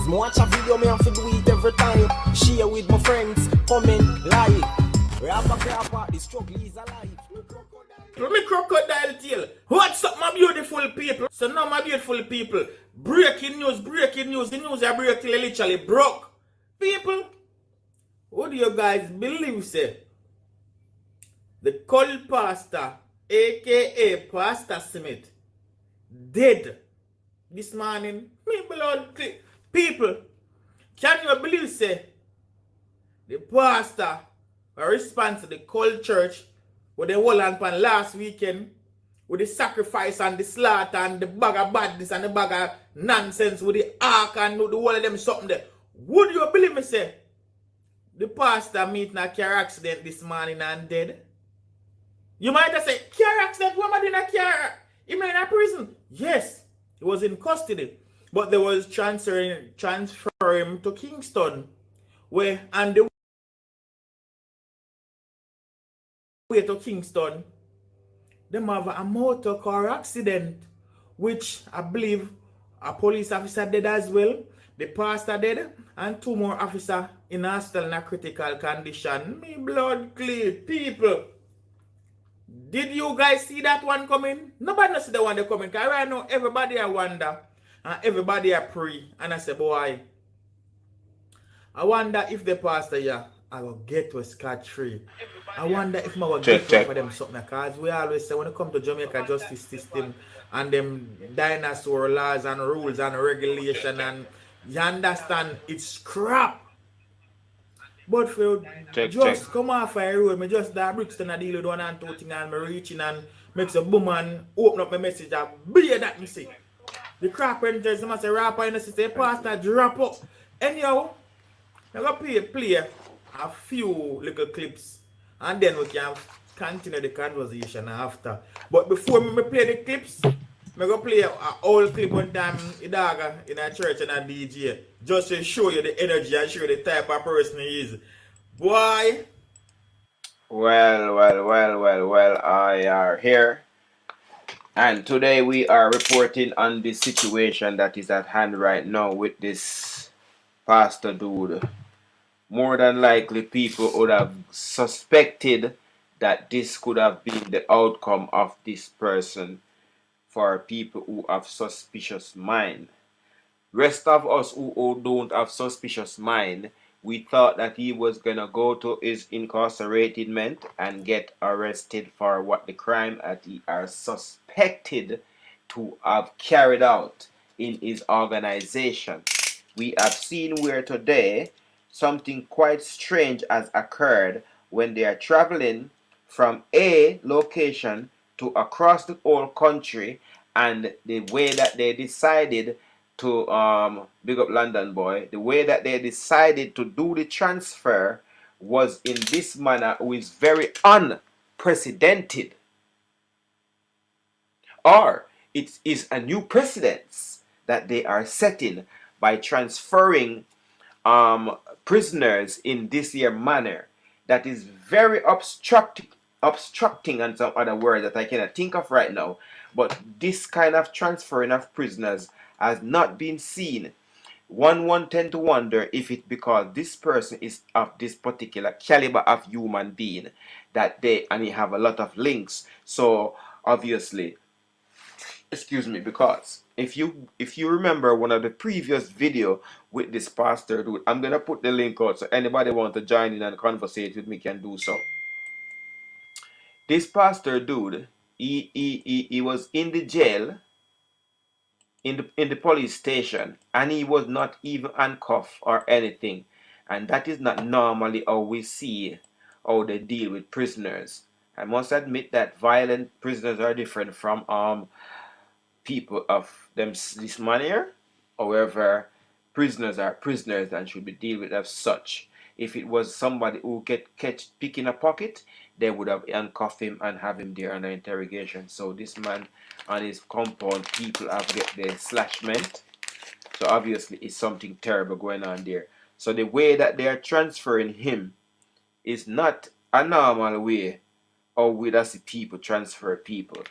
views. Me watch a video, me have to do it every time. Share with my friends, comment, like. Rapper, the struggle is alive. Me crocodile tail. What's up, my beautiful people? So now, my beautiful people, breaking news. The news are breaking literally broke. People, what do you guys believe, say? The cult pastor, aka Pastor Smith, dead this morning. Me blood people, can you believe, say, the pastor a response to the cult church with the whole and pan last weekend with the sacrifice and the slaughter and the bag of badness and the bag of nonsense with the ark and the whole of them something there. Would you believe me, say the pastor meet in a car accident this morning and dead? You might have said, car accident? What am I doing in a car? He may in a prison. Yes, he was in custody, but they was transfer him to Kingston, where and the way to Kingston, them have a motor car accident, which I believe a police officer dead as well, the pastor dead, and 2 more officers in hospital in a critical condition. Me blood clean people. Did you guys see that one coming? Nobody knows the one they coming. Because right now everybody I wonder and everybody I pray. And I say, boy, I wonder if the pastor here I will get to a scot-free. I wonder if I will get to for them something. Because we always say when it comes to Jamaica justice system and them dinosaur laws and rules and regulation, and you understand it's crap. But for just come off a road, me just that Brixton a deal with 1 and 2 things and me reaching and makes a boom and open up my message and beer that me see. The carpenters must say rapper in the system, pastor drop up. Anyhow, I'm going to play a few little clips and then we can continue the conversation after. But before me play the clips, I'm going to play an old clip one time in a church and a DJ. Just to show you the energy and show you the type of person he is. Boy. Well, I are here. And today we are reporting on the situation that is at hand right now with this pastor dude. More than likely people would have suspected that this could have been the outcome of this person for people who have suspicious mind. Rest of us who don't have suspicious mind, we thought that he was gonna go to his incarceration and get arrested for what the crime that he are suspected to have carried out in his organization. We have seen where today something quite strange has occurred when they are traveling from a location to across the whole country, and the way that they decided to big up London boy, the way that they decided to do the transfer was in this manner, which is very unprecedented. Or it is a new precedence that they are setting by transferring prisoners in this here manner that is very obstructing and some other word that I cannot think of right now. But this kind of transferring of prisoners has not been seen. One tend to wonder if it's because this person is of this particular caliber of human being that they have a lot of links. So obviously, excuse me, because if you remember one of the previous video with this pastor dude, I'm gonna put the link out so anybody want to join in and conversate with me can do so. This pastor dude, he was in the jail, in the police station, and he was not even handcuffed or anything. And that is not normally how we see how they deal with prisoners. I must admit that violent prisoners are different from people of this manner. However, prisoners are prisoners and should be dealt with as such. If it was somebody who catch picking a pocket, they would have handcuffed him and have him there under interrogation. So this man on his compound, people have get the slashment. So obviously it's something terrible going on there. So the way that they are transferring him is not a normal way how we see people transfer people.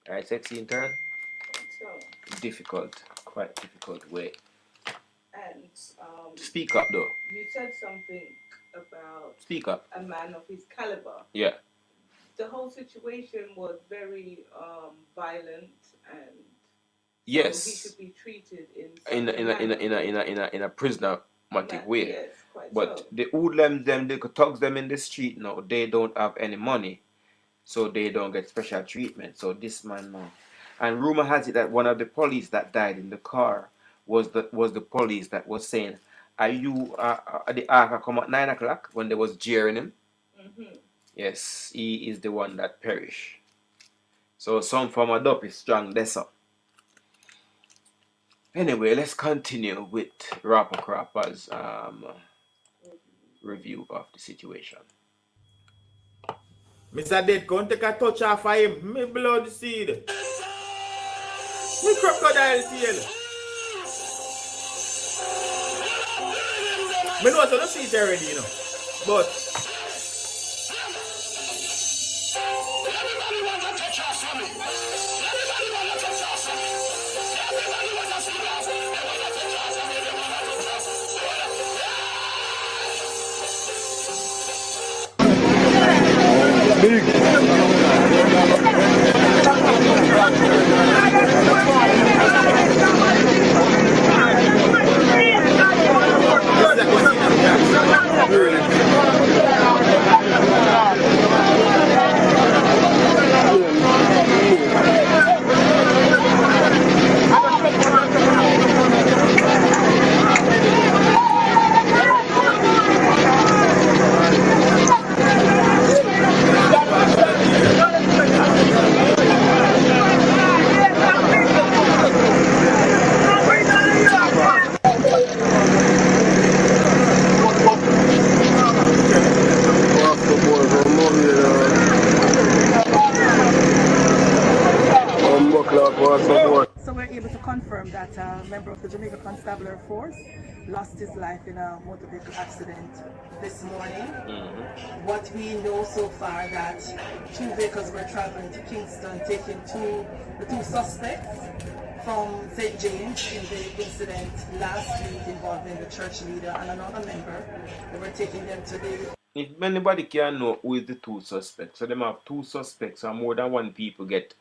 Alright, sexy intern? Difficult, quite difficult way. Speak up though. You said something about Speak up. a man of his caliber. Yeah. The whole situation was very violent, and Yes. so he should be treated in a prisoner-matic way. Yes, quite But so. the hoodlums them, the thugs them in the street now, they don't have any money, so they don't get special treatment. So this man now, and rumor has it that one of the police that died in the car was the police that was saying, "Are you the arca come at 9 o'clock?" when they was jeering him. Mm-hmm. Yes, he is the one that perished. So some form of dope is strong there, so. Anyway, let's continue with Rapper Crapper's review of the situation. Mr. Dead, come take a touch off of him. Me blood seed. Me crocodile tail. Me know so don't see it already, you know. But everybody want to touch us from it. Everybody want to touch us from it. Everybody want to see us. They want to touch us from it. They want to touch So we're able to confirm that a member of the Jamaica Constabulary Force lost his life in a motor vehicle accident this morning. What we know so far that 2 vehicles were traveling to Kingston, taking the two suspects from St. James in the incident last week involving the church leader and another member. They were taking them to the... If anybody can know who is the 2 suspects, so them have 2 suspects and more than 1 people get,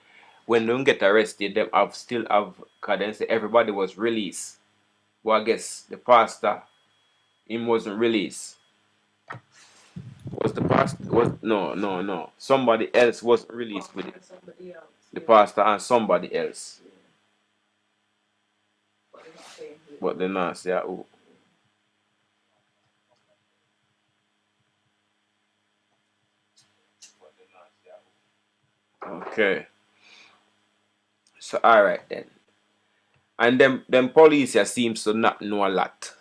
when they don't get arrested, them still have, because then say everybody was released. Well, I guess the pastor, him wasn't released. Was the pastor, no. Somebody else wasn't released with it. Somebody else. The pastor and somebody else. But they're not saying who. Okay. So alright then. And them police here seems to not know a lot.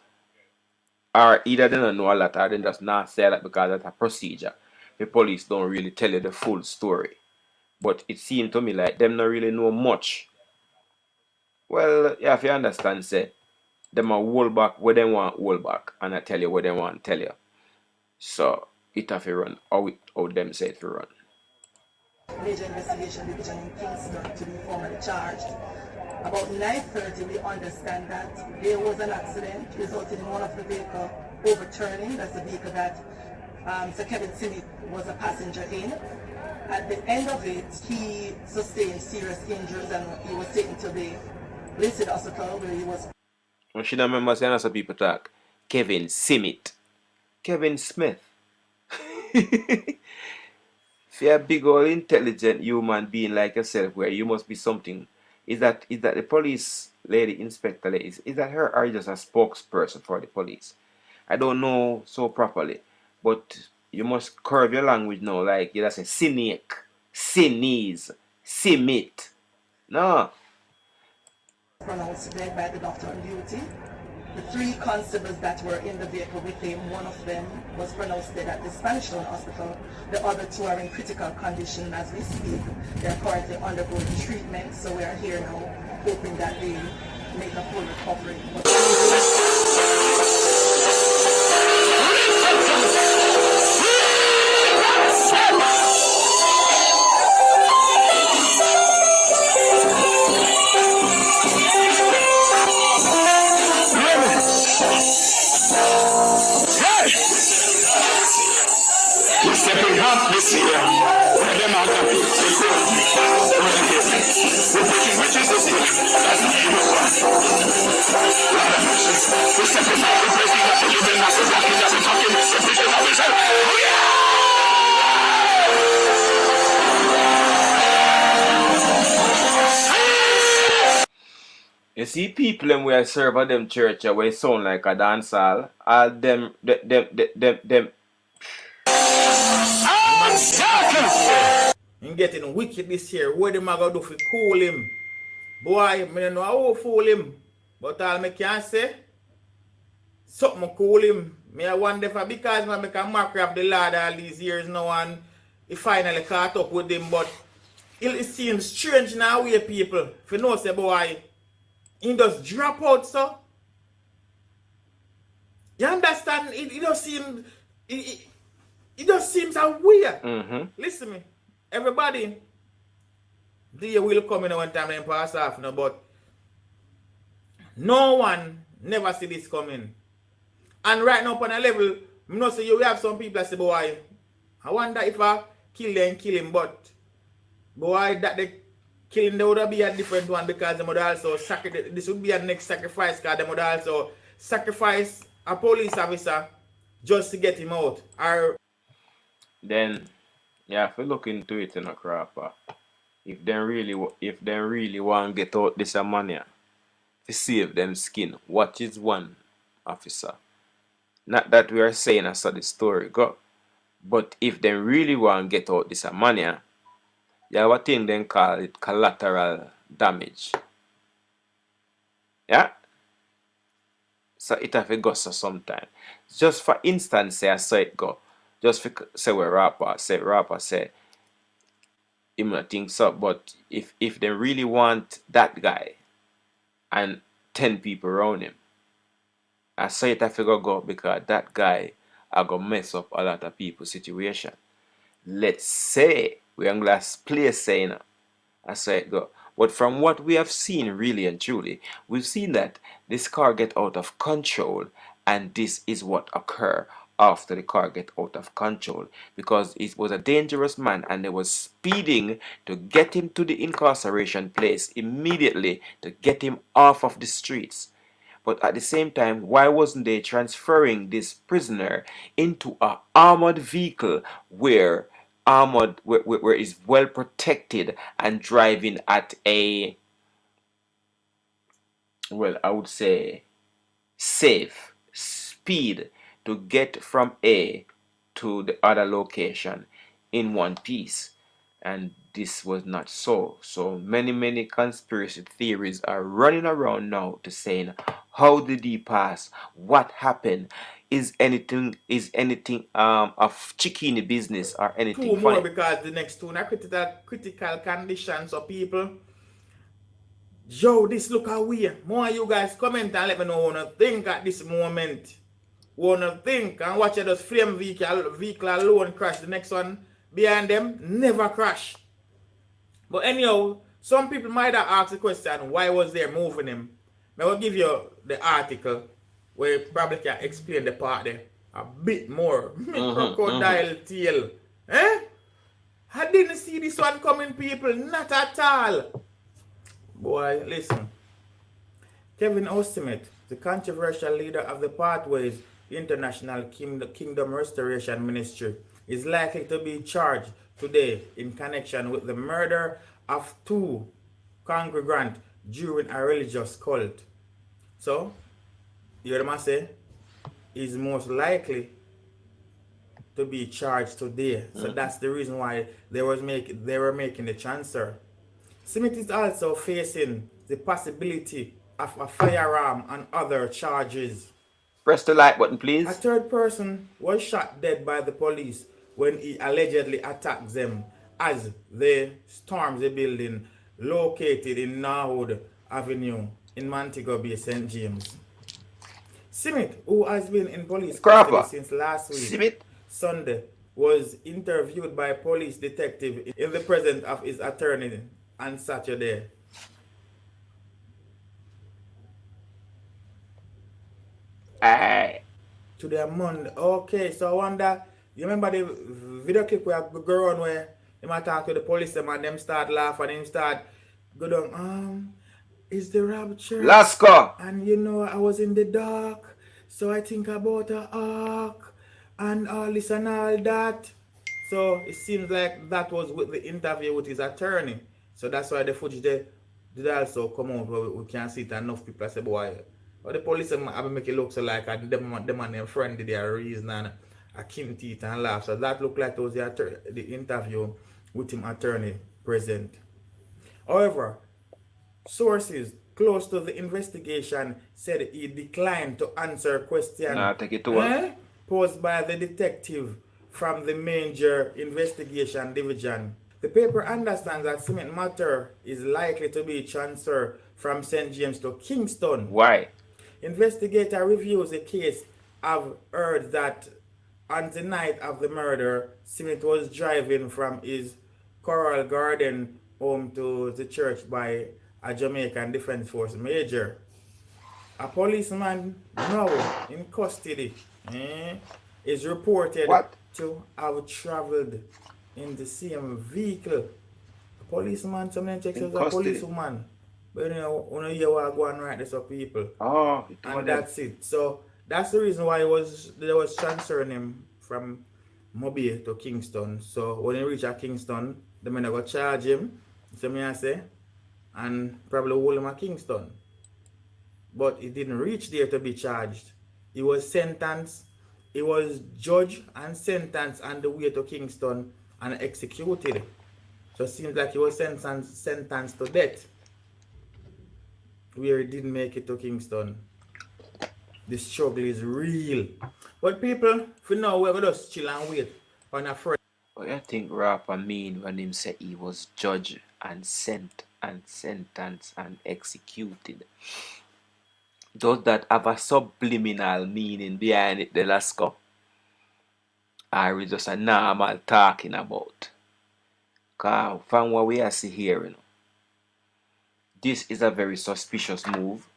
Or either they don't know a lot or they just not say that because that's a procedure. The police don't really tell you the full story. But it seemed to me like them not really know much. Well, yeah, if you understand, say, them a hold back where they want hold back and I tell you what they want tell you. So it have to run how them say it to run. Major Investigation Division in Kingston to be formally charged. About 9:30 we understand that there was an accident resulting in one of the vehicles overturning. That's the vehicle that Sir Kevin Smith was a passenger in. At the end of it, he sustained serious injuries and he was taken to the Lincoln Hospital where he was... I should remember saying some people talk. Kevin Smith. Kevin Smith. If you're a big old intelligent human being like yourself, where you must be something, is that the police lady, inspector lady, is that her or just a spokesperson for the police? I don't know so properly, but you must curve your language now, like you say cynic, cynies, simit. No. Pronounced dead by the doctor on duty. The 3 constables that were in the vehicle with him, one of them was pronounced dead at the Spanish Town Hospital. The other 2 are in critical condition as we speak. They are currently undergoing treatment, so we are here now hoping that they make a full recovery. See ya. Where them are coming? Which is the thing? That's the evil one. We step in our place, we got to live in massive rocking, that's a talking, separation of himself. Oh yeah! You see people them where serve at them church where it sound like a dance hall. All them Him getting wicked this year. What them a go do for cool him? Boy, I don't know how to fool him. But all me can say, something cool him. Me I wonder if because I make a mockery of the Lord all these years now and he finally caught up with him. But it seems strange now way people. If you know say boy, he just drop out so. You understand? It just seems it just seems so weird. Listen to me. Everybody, the year will come in one time and pass off now, but no one never see this coming. And right now on a level, you know, so you have some people that say, boy, I wonder if I kill him, but boy, that the killing there would be a different one because they would also this would be a next sacrifice because they would also sacrifice a police officer just to get him out. Or then yeah, if you look into it in a crapper, if they really want to get out this money to save them skin, what is one officer? Not that we are saying I saw the story go, but if they really want to get out this money, you have a thing then call it collateral damage. Yeah? So it have to go so sometime. Just for instance, say I saw it go. Just for say where rapper say him not think so, but if they really want that guy and 10 people around him, I say it have to go because that guy are gonna mess up a lot of people's situation. Let's say we're in glass place saying I say it go. But from what we have seen really and truly, we've seen that this car get out of control, and this is what occurred after the car get out of control, because it was a dangerous man and they was speeding to get him to the incarceration place immediately to get him off of the streets. But at the same time, why wasn't they transferring this prisoner into an armored vehicle where is well protected and driving at a, well, I would say safe speed to get from A to the other location in one piece? And this was not so. So many conspiracy theories are running around now to saying, how did he pass? What happened? Is anything of chicken business or anything two more funny? because the next two are critical conditions of people. Yo, this look how weird. More of you guys comment and let me know what you think at this moment. What you think and watch those flame vehicle alone crash. The next one behind them never crash. But anyhow, some people might have asked the question, why was they moving him? I will give you the article where you probably can explain the part there a bit more. Crocodile tail. Eh? I didn't see this one coming, people. Not at all. Boy, listen. Kevin Ostimet, the controversial leader of the Pathways International Kingdom Restoration Ministry, is likely to be charged today in connection with the murder of 2 congregants during a religious cult. So, you hear them say, is most likely to be charged today. So that's the reason why they were making the transfer. Smith is also facing the possibility of a firearm and other charges. Press the like button, please. A third person was shot dead by the police when he allegedly attacked them as they stormed the building located in Norwood Avenue in Montego Bay, St. James. Smith, who has been in police custody since last week, Sunday, was interviewed by a police detective in the presence of his attorney on Saturday. Aye. To their Monday. Okay, so I wonder You remember the video clip where I go around where they might talk to the police and them start laugh and them start go down, is the rapture? Lasco. And you know, I was in the dark, so I think about a ark and all this and all that. So it seems like that was with the interview with his attorney. So that's why the footage did also come out where we can see it, and enough people say, boy, but the police have make it look so like them and their friend did their reason and a kin teeth and laugh. So that looked like it was the interview with him attorney present. However, sources close to the investigation said he declined to answer questions Nah, take it to posed by the detective from the Major Investigation Division. The paper understands that cement matter is likely to be transferred from St. James to Kingston. Why? Investigator reviews the case have heard that on the night of the murder, Smith was driving from his Coral Garden home to the church by a Jamaican Defense Force major. A policeman now in custody is reported to have traveled in the same vehicle. A policeman, sometimes checks as a policewoman. But you know, when you hear what going right, there's some people. Oh, and that's it. So that's the reason why they was transferring him from Mobile to Kingston. So when he reach at Kingston, the men are going to charge him, so me I say, and probably hold him at Kingston. But he didn't reach there to be charged. He was sentenced, he was judged and sentenced on the way to Kingston and executed. So it seems like he was sentenced to death, where he didn't make it to Kingston. The struggle is real. But people, for now, we're going to just chill and wait on a friend. What you think Rapper mean when him say he was judged and sentenced and executed? Does that have a subliminal meaning behind it, the Lasco? Or is just a normal talking about? Because from what we are seeing here, you know, this is a very suspicious move.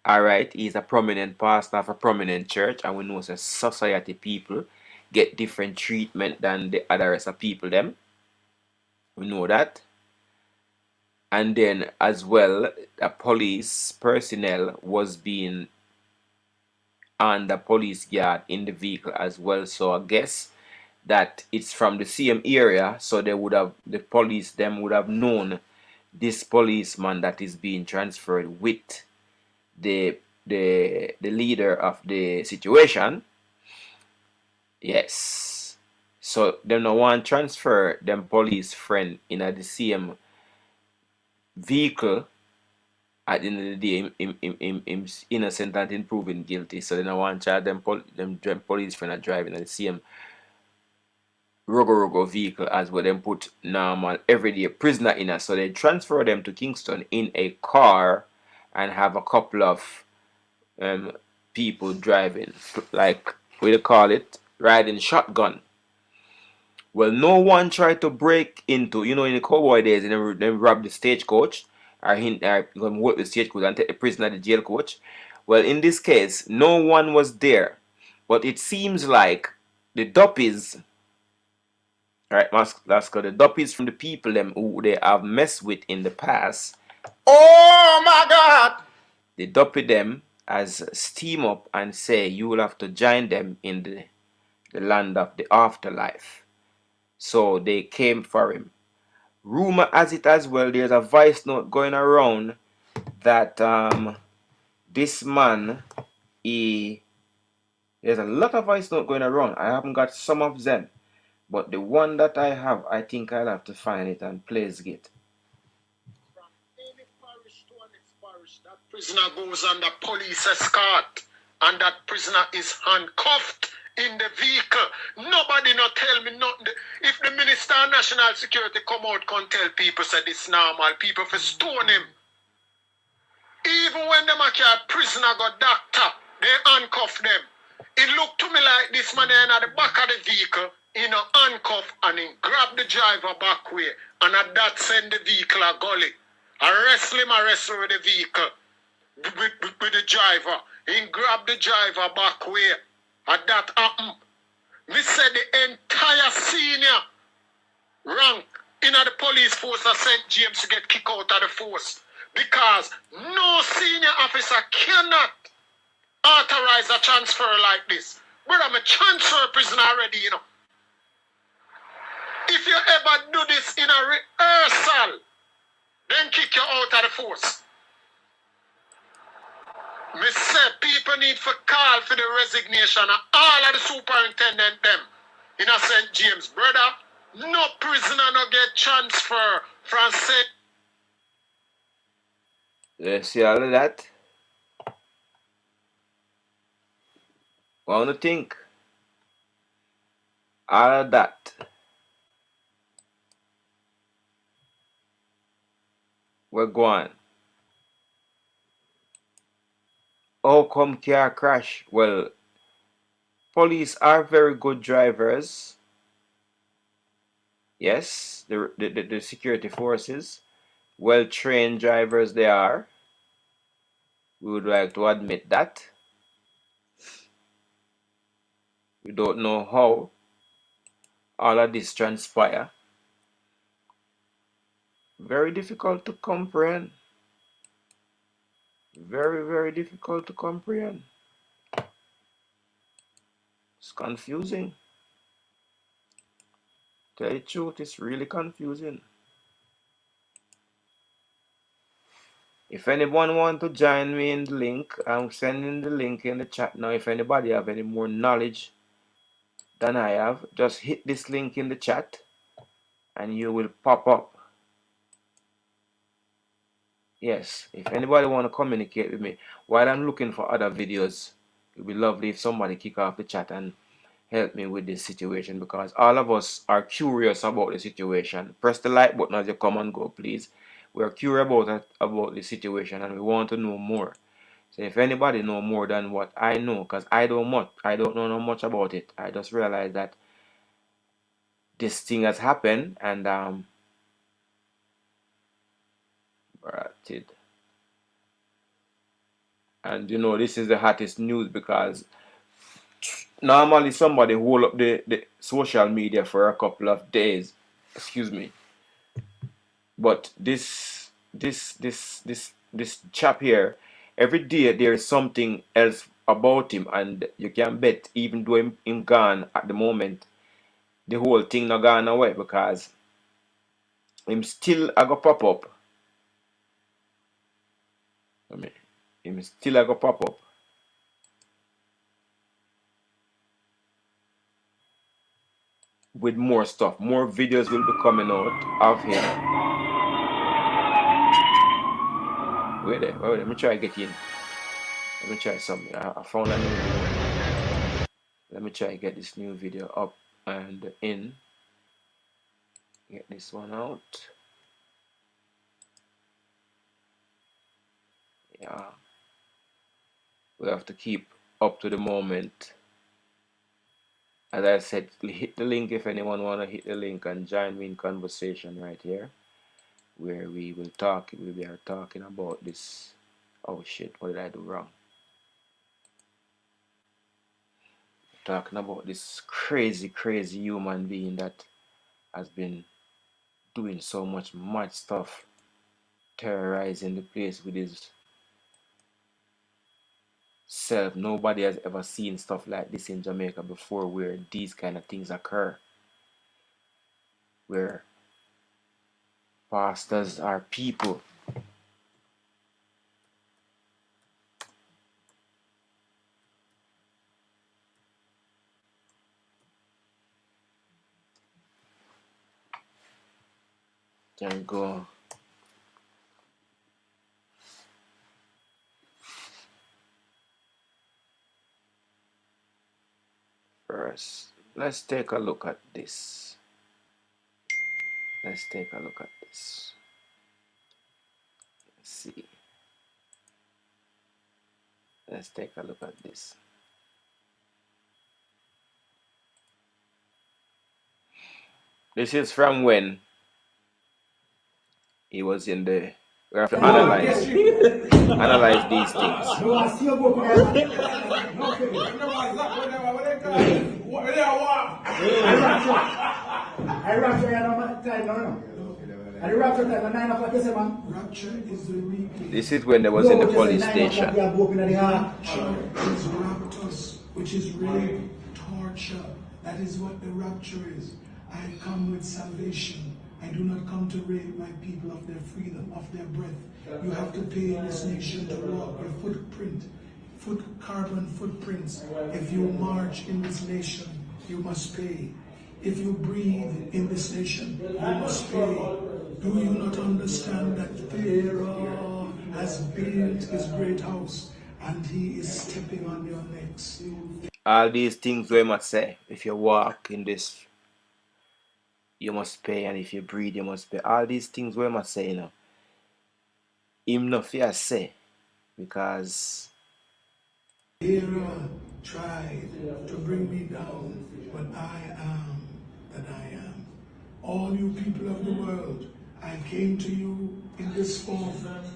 Alright, he's a prominent pastor of a prominent church, and we know that society people get different treatment than the other rest of people them. We know that. And then as well, a police personnel was being on the police guard in the vehicle as well. So I guess that it's from the same area, so they would have, the police them would have known this policeman that is being transferred with the leader of the situation. Yes. So them no want transfer them police friend in the same vehicle. At the end of the day, him innocent and proven guilty. So they don't want to charge them police friend are driving in the same rogo vehicle as well. Them put normal everyday prisoner in us. So they transfer them to Kingston in a car and have a couple of people driving, like we call it, riding shotgun. Well, no one tried to break into, you know, in the cowboy days, they rob the stagecoach or work the stagecoach and take the prisoner to the jail coach. Well, in this case, no one was there, but it seems like the duppies, right, Lasco, the duppies from the people them who they have messed with in the past. Oh my God! They duppy them as steam up and say you will have to join them in the land of the afterlife. So they came for him. Rumor has it as well, there's a voice note going around that this man, there's a lot of voice note going around. I haven't got some of them, but the one that I have, I think I'll have to find it and play it. That prisoner goes under police escort, and that prisoner is handcuffed in the vehicle. Nobody not tell me nothing. If the Minister of National Security come out and tell people say this normal, people for stone him. Even when them a carry prisoner got doctor, they handcuff them. It looked to me like this man in the back of the vehicle, in a handcuff, and he grab the driver back way, and at that send the vehicle a gully. Arrest him with the vehicle, with the driver. He grab the driver back way. At that happen. Me said the entire senior rank in the police force of St. James to get kicked out of the force. Because no senior officer cannot authorize a transfer like this. But I'm a transfer prisoner already, you know. If you ever do this in a rehearsal, then kick you out of the force. Me say people need to call for the resignation of all of the superintendent them in a St. James. Brother, no prisoner no get transfer from St. Let's see all of that. What do you think? All of that. We're going. How come car crash? Well, police are very good drivers. Yes, the security forces, well-trained drivers they are. We would like to admit that. We don't know how all of this transpire. Very difficult to comprehend. Very, very difficult to comprehend. It's confusing. Tell you the truth, it's really confusing. If anyone want to join me in the link, I'm sending the link in the chat now. If anybody have any more knowledge than I have, just hit this link in the chat and you will pop up. Yes, if anybody want to communicate with me while I'm looking for other videos, it would be lovely if somebody kick off the chat and help me with this situation, because all of us are curious about the situation. Press the like button as you come and go, please. We're curious about the situation and we want to know more. So if anybody know more than what I know, because I don't know much about it. I just realized that this thing has happened and and you know, this is the hottest news because normally somebody hold up the social media for a couple of days, excuse me, but this chap here, every day there is something else about him, and you can bet even though him gone at the moment, the whole thing not gone away, because him still a go pop up. I mean, him still a go pop up. With more stuff, more videos will be coming out of him. Wait there, let me try get in. Let me try something. I found a new video. Let me try get this new video up and in. Get this one out. Yeah. We have to keep up to the moment. As I said, hit the link if anyone want to hit the link and join me in conversation right here, where we will talk. We are talking about this. Oh shit, what did I do wrong? Talking about this crazy human being that has been doing so much mad stuff, terrorizing the place with his self. Nobody has ever seen stuff like this in Jamaica before, where these kind of things occur, where pastors are people. Can go. First, let's take a look at this. Let's take a look at this. Let's see. Let's take a look at this. This is from when he was in the. We have to analyze these things. I rapture you know time now. And the rapture time at 9 o'clock, you say, man? Rapture is the weekend. This is when they was in the police station. Rapture is raptus, which is rape, torture. That is what the rapture is. I come with salvation. I do not come to rape my people of their freedom, of their breath. You have to pay in this nation to walk your footprint, carbon footprints. If you march in this nation, you must pay. If you breathe in this nation, you must pay. Do you not understand that Pharaoh has built his great house and he is stepping on your necks? All these things we must say. If you walk in this, you must pay, and if you breathe, you must pay. All these things we must say, you know. Him no fear say, because Pharaoh tried to bring me down, but I am that I am. All you people of the world, I came to you in this form.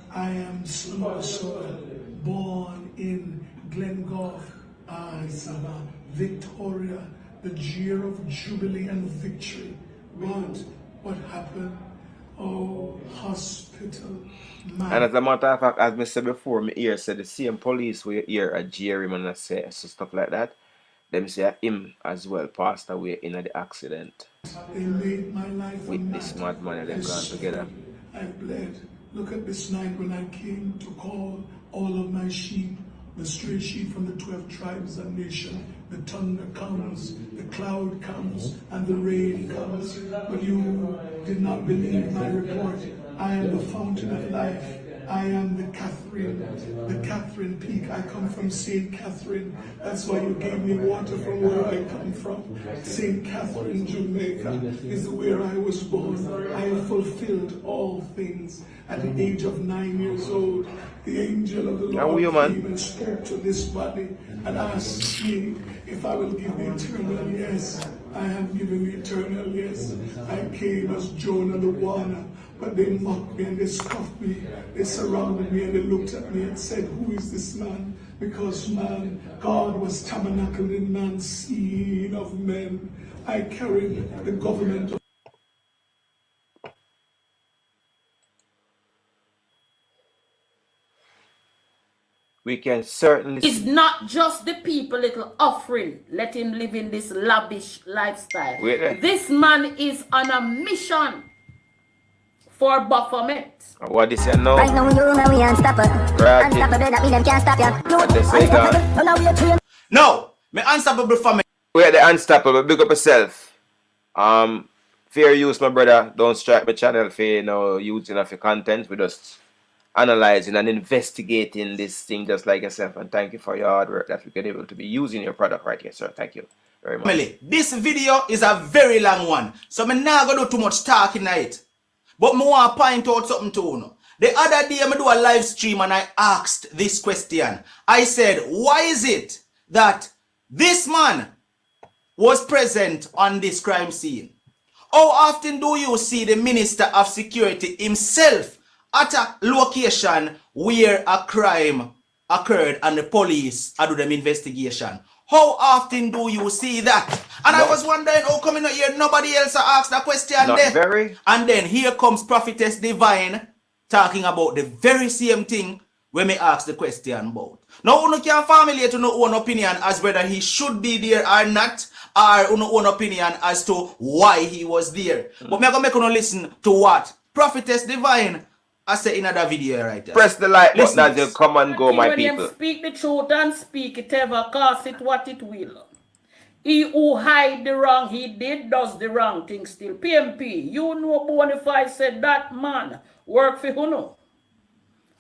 I am Slumber Soil, born in Glengulf, Victoria, the year of jubilee and victory. But what happened? Oh, hospital. and as a matter of fact, as I said before, me ear said the same police we hear a Jerry man and say so stuff like that. Them say him as well passed away in the accident. They made my life with this madman and them gone together. I bled. Look at this night when I came to call all of my sheep, the stray sheep from the 12 tribes and nation. The thunder comes, the cloud comes, and the rain comes. But you did not believe my report. I am the fountain of life. I am the Catherine Peak. I come from St. Catherine. That's why you gave me water from where I come from. St. Catherine, Jamaica is where I was born. I have fulfilled all things. At the age of 9 years old, the angel of the Lord came and spoke to this body and asked me if I will give the eternal yes. I have given the eternal yes. I came as Jonah the Warner. But they mocked me and they scoffed me. They surrounded me and they looked at me and said, who is this man? Because man, God was tabernacled in man's seed of men. I carried the government of we can certainly. It's not just the people little offering. Let him live in this lavish lifestyle. This man is on a mission for Baphomet. What is it now? Right now you know we unstoppable. Right. Unstoppable, that mean them can't stop you. What they say, God? No, me unstoppable for me. We are the unstoppable. Big up yourself. Fair use, my brother. Don't strike my channel for using of your content. We just analyzing and investigating this thing just like yourself. And thank you for your hard work that we get able to be using your product right here, sir. Thank you very much. This video is a very long one, so I'm not gonna do too much talking on it. But I want to point out something to you. The other day, I do a live stream and I asked this question. I said, why is it that this man was present on this crime scene? How often do you see the Minister of Security himself at a location where a crime occurred and the police are doing them investigation? How often do you see that? And I was wondering, how come in here nobody else asked that question there? And then here comes Prophetess Divine talking about the very same thing when me ask the question about. Now, you can formulate your own opinion as whether he should be there or not, or your own opinion as to why he was there. But I'm going to make you listen to what Prophetess Divine I say in another video right there. Press the like button as you come and go, my people. When you speak the truth and speak it ever, cause it what it will. He who hide the wrong he did does the wrong thing still. PMP, you know Bonify said that man work for who know.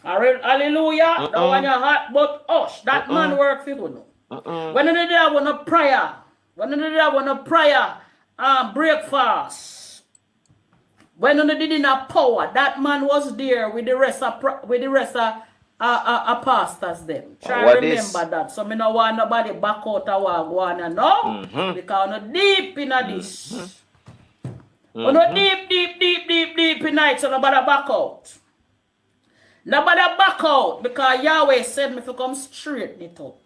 Hallelujah. That one you hot but hush. That man work for who know. When the day I want a prayer, breakfast. When they did in a power, that man was there with the rest of pastors them. Try remember that. So me no want nobody back out a wagwana, no? Because no deep in this. No deep in it, so nobody back out. Nobody back out because Yahweh said me to come straighten it up.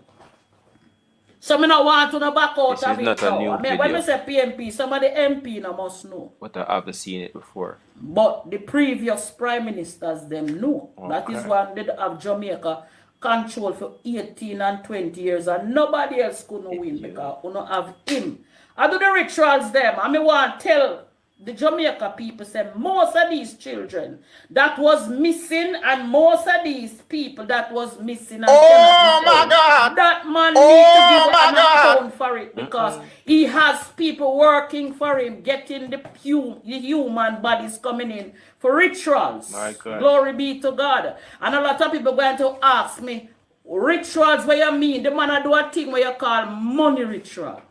So me not want to no back out This of is it not a now. new I mean, when video. me say PMP, some of the MP no must know. But I haven't seen it before. But the previous prime ministers them know. That is Okay. why they have Jamaica control for 18 and 20 years and nobody else couldn't win because you don't have him. I do the rituals them. I mean want to tell the Jamaica people say most of these children that was missing and most of these people that was missing and Oh my God! that man Oh need to give my an God! account for it because he has people working for him, getting the human bodies coming in for rituals. My God. Glory be to God. And a lot of people going to ask me, rituals what you mean? The man do a thing what you call money ritual.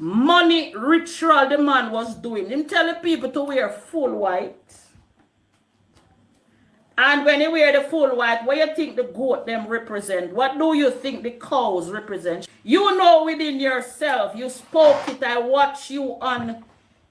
Money ritual the man was doing. Him telling people to wear full white. And when you wear the full white, what you think the goat them represent? What do you think the cows represent? You know within yourself, you spoke it, I watch you on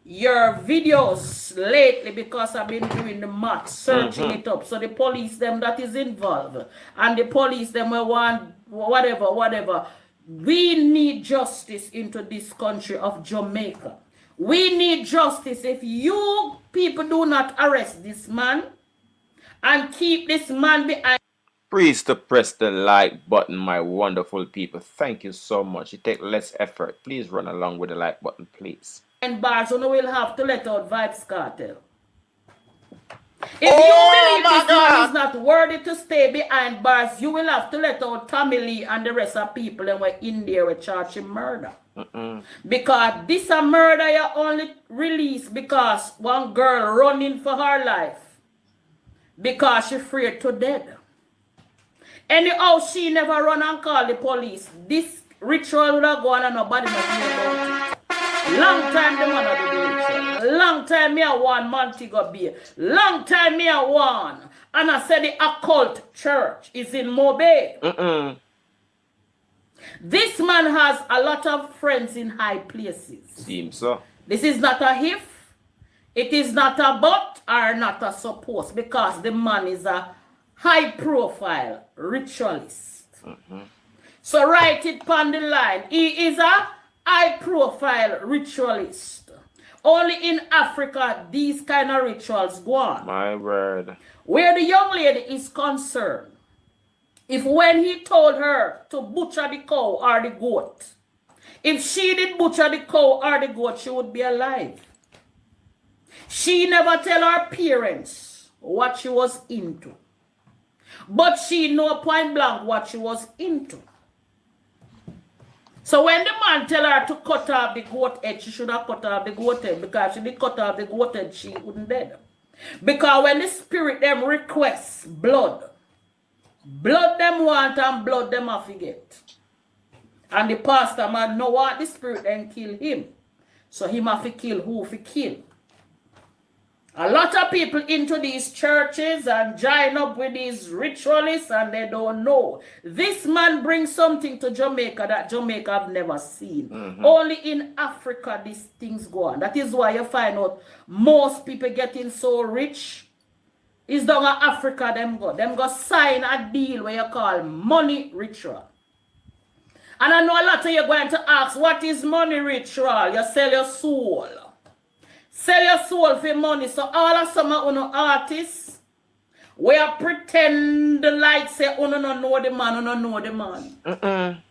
your videos lately because I've been doing the math, searching it up. So the police them that is involved and the police them will want whatever. We need justice into this country of Jamaica. We need justice. If you people do not arrest this man and keep this man behind Please to press the like button, my wonderful people. Thank you so much. It takes less effort. Please run along with the like button, please. bars, you will have to let out Vibes Cartel. If you believe this man is not worthy to stay behind bars, you will have to let out Tommy Lee and the rest of people and we're in there with charging murder. Because this a murder you only release because one girl running for her life because she afraid to dead. Anyhow, she never run and call the police. This ritual would have gone and nobody knows about it. Long time the man have do ritual. Long time me a want Montego Bay. Long time me a want. And I said the occult church is in Mobay. This man has a lot of friends in high places. Seems so. This is not a if, it is not a but, or not a suppose, because the man is a high-profile ritualist. So write it on the line. He is a high-profile ritualist. Only in Africa, these kind of rituals go on. My word. Where the young lady is concerned, if when he told her to butcher the cow or the goat, if she did butcher the cow or the goat, she would be alive. She never tell her parents what she was into. But she know point blank what she was into. So when the man tell her to cut off the goat head, she should have cut off the goat head, because if she did cut off the goat head, she wouldn't dead. Because when the spirit them requests blood them want and blood them have to get. And the pastor man know what the spirit then kill him. So him have to kill who to kill. A lot of people into these churches and join up with these ritualists and they don't know. This man brings something to Jamaica that Jamaica have never seen. Only in Africa these things go on. That is why you find out most people getting so rich. It's down in Africa them go sign a deal where you call money ritual. And I know a lot of you going to ask, what is money ritual? You sell your soul. Sell your soul for money. So all of some of you artists, we are pretend like say, oh no know the man, oh no know the man.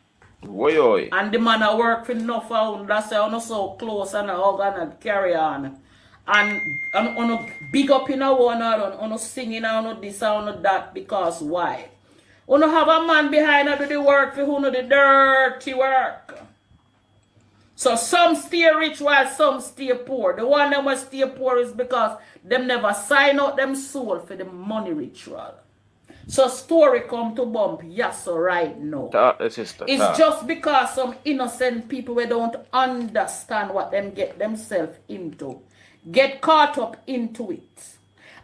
Woy. And the man a work for enough of that's why I'm so close and all gonna carry on. And on big up in a one on singing on this on that, because why? You have a man behind to do the work for who know the dirty work. So some stay rich while some stay poor. The one that must stay poor is because them never sign out them soul for the money ritual. So story come to bump, yes, so right now. It's just because some innocent people we don't understand what them get themselves into. Get caught up into it.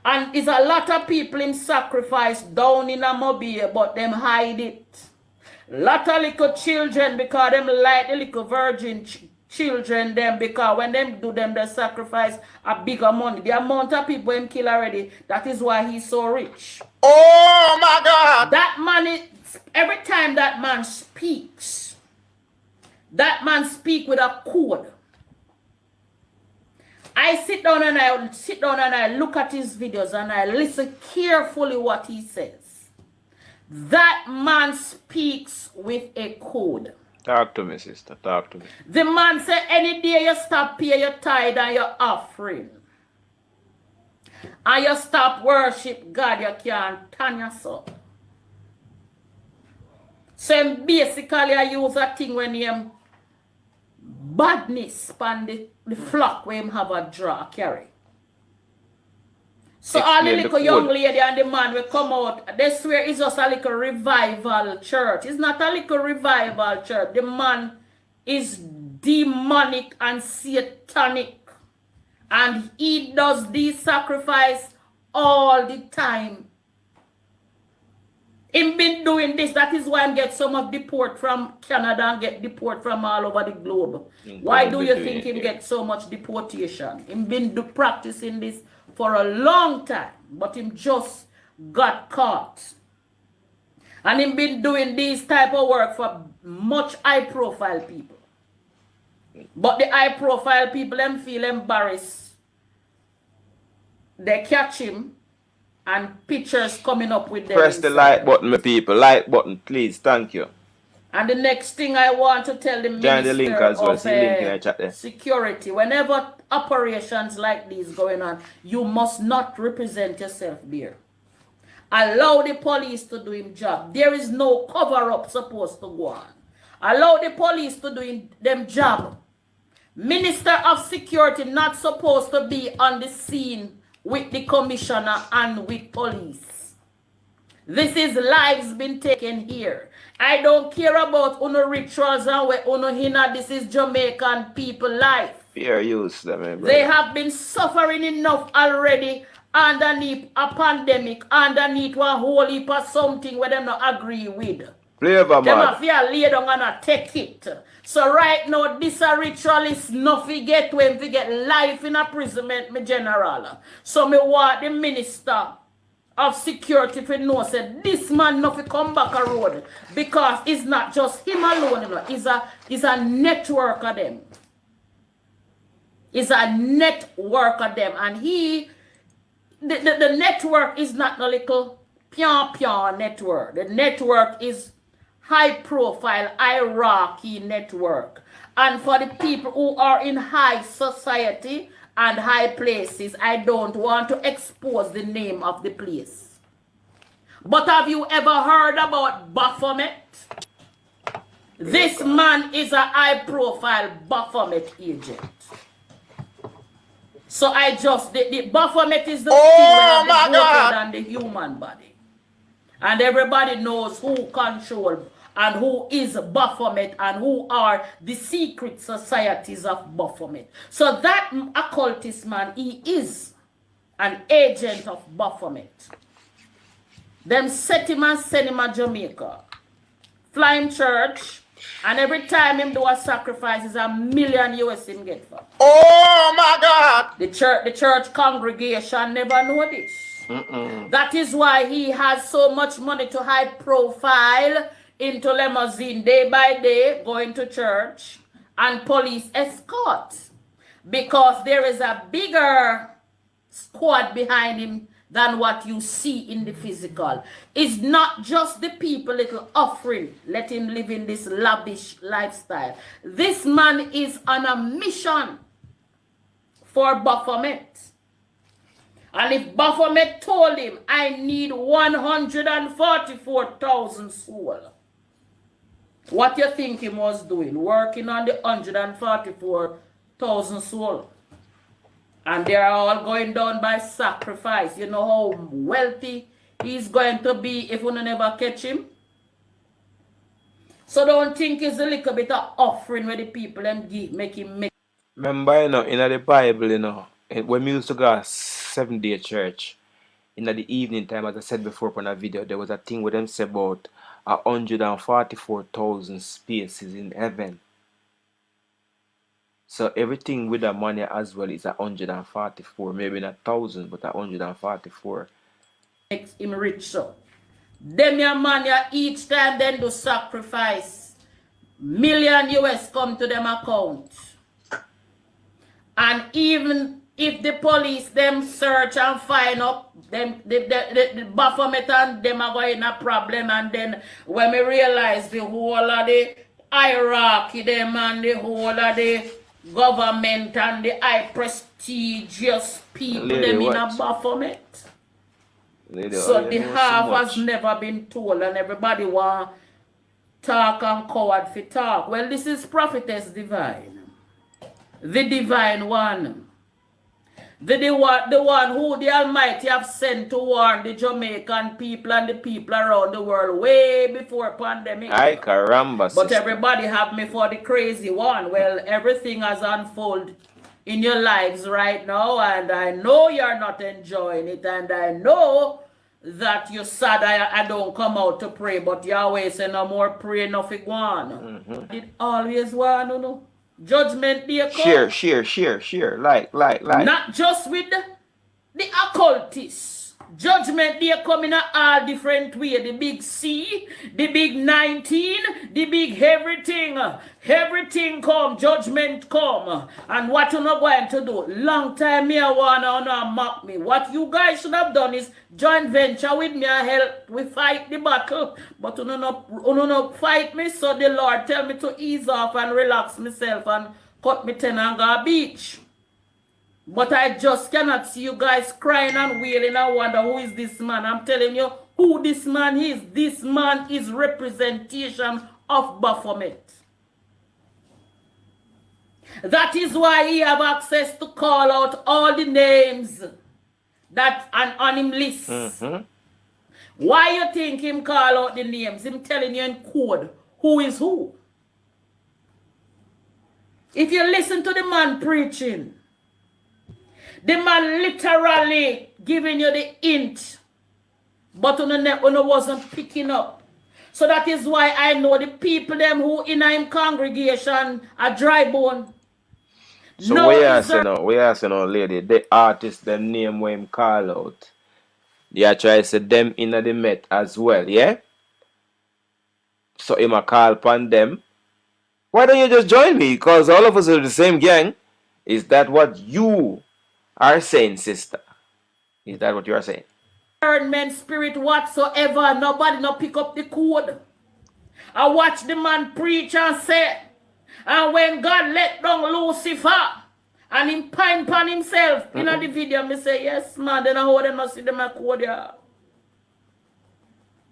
And it's a lot of people in sacrifice down in a mobile, but them hide it. Lot of little children, because them like the little virgin children them, because when them do them, they sacrifice a bigger money. The amount of people him kill already, that is why he's so rich. Oh my God! That man, every time that man speaks with a code. I sit down and I look at his videos and I listen carefully what he says. That man speaks with a code. Talk to me, sister. Talk to me. The man said, any day you stop pay your tithe and your offering, and you stop worship God, you can't turn yourself. So basically I use a thing when you badness span the flock where him have a draw carry. So all the little young lady and the man will come out. They swear it's just a little revival church. It's not a little revival church. The man is demonic and satanic. And he does these sacrifice all the time. Him been doing this. That is why I get so much deport from Canada and get deport from all over the globe. Why do you think him get so much deportation? Him been practicing this for a long time, but him just got caught. And him been doing this type of work for much high profile people. But the high profile people them feel embarrassed. They catch him and pictures coming up with them. Press the like button, my people. Like button, please. Thank you. And the next thing I want to tell the Minister of Security, whenever operations like these going on, you must not represent yourself there. Allow the police to do his job. There is no cover-up supposed to go on. Allow the police to do them job. Minister of Security not supposed to be on the scene with the commissioner and with police. This is lives been taken here. I don't care about uno rituals and where uno hina. This is Jamaican people life. Fair use them, They have been suffering enough already underneath a pandemic, underneath one whole heap of something where them not agree with. Flavor, them man. have to lay down and take it. So right now, this a ritual is not forget when we get life in imprisonment, me general. So me want the Minister of Security to know said this man not to come back a road, because it's not just him alone, you know. It's a network of them. It's a network of them, and the network is not no little pion network. The network is high profile hierarchy network, and for the people who are in high society and high places, I don't want to expose the name of the place. But have you ever heard about Baphomet? This man is a high profile Baphomet agent. So I just, the Baphomet is the thing that is the human body. And everybody knows who controls and who is Baphomet and who are the secret societies of Baphomet. So that occultist man, he is an agent of Baphomet. Them set him and send him to Jamaica. Fly him church, and every time him do a sacrifice is $1 million US him get for. Oh my God! The church congregation never know this. That is why he has so much money to high profile into limousine day by day, going to church, and police escort. Because there is a bigger squad behind him than what you see in the physical. It's not just the people little offering, let him live in this lavish lifestyle. This man is on a mission for Baphomet. And if Baphomet told him, I need 144,000 souls, what you think he was doing? Working on the 144,000 souls. And they're all going down by sacrifice. You know how wealthy he's going to be if we never catch him? So don't think it's a little bit of offering where the people them give, make him make. Remember, you know, in the Bible, you know, when we used to go to 7-day church, in the evening time, as I said before on a video, there was a thing where them say about 144,000 spaces in heaven. So everything with the money as well is 144, maybe not 1,000, but 144. Makes him rich, so. Them your money each time then do sacrifice. Million US come to them account. And even if the police them search and find up them the Baphomet and them are going a problem, and then when we realize the whole of the hierarchy them and the whole of the government and the high prestigious people Lady, them in what? a Baphomet. Lady, So oh, the you know half so much. has never been told, and everybody want talk and coward for talk. Well, this is prophetess divine. The divine one. The one who the Almighty have sent to warn the Jamaican people and the people around the world way before pandemic. Ay, caramba, But sister. everybody have me for the crazy one. Well, everything has unfolded in your lives right now, and I know you're not enjoying it, and I know that you're sad I don't come out to pray, but you always say no more pray, nothing one. It always want, you know. Judgment day come. Share. Like. Not just with the occultists. Judgment day come in a all different way. The big C, the big 19, the big everything. Everything come, judgment come. And what you not going to do? Long time me I wanna mock me. What you guys should have done is joint venture with me and help we fight the battle. But you not fight me, so the Lord tell me to ease off and relax myself and cut me 10 and go beach. But I just cannot see you guys crying and wailing and wonder who is this man. I'm telling you who this man is. This man is representation of Baphomet. That is why he have access to call out all the names that on him list. Why you think him call out the names? Him telling you in code who is who. If you listen to the man preaching, the man literally giving you the hint, but you wasn't picking up. So that is why I know the people them who in him congregation are dry bone. So No, we ask now, lady, the artist them name where him call out. You try to say them in the Met as well, yeah? So him a call upon them. Why don't you just join me? Because all of us are the same gang. Is that what you are saying, sister? Is that what you are saying? discernment spirit whatsoever. Nobody no pick up the code. I watch the man preach and say, and when God let down Lucifer and him pine upon himself, in the video, me say, yes, man, then I hold them not see them a code here.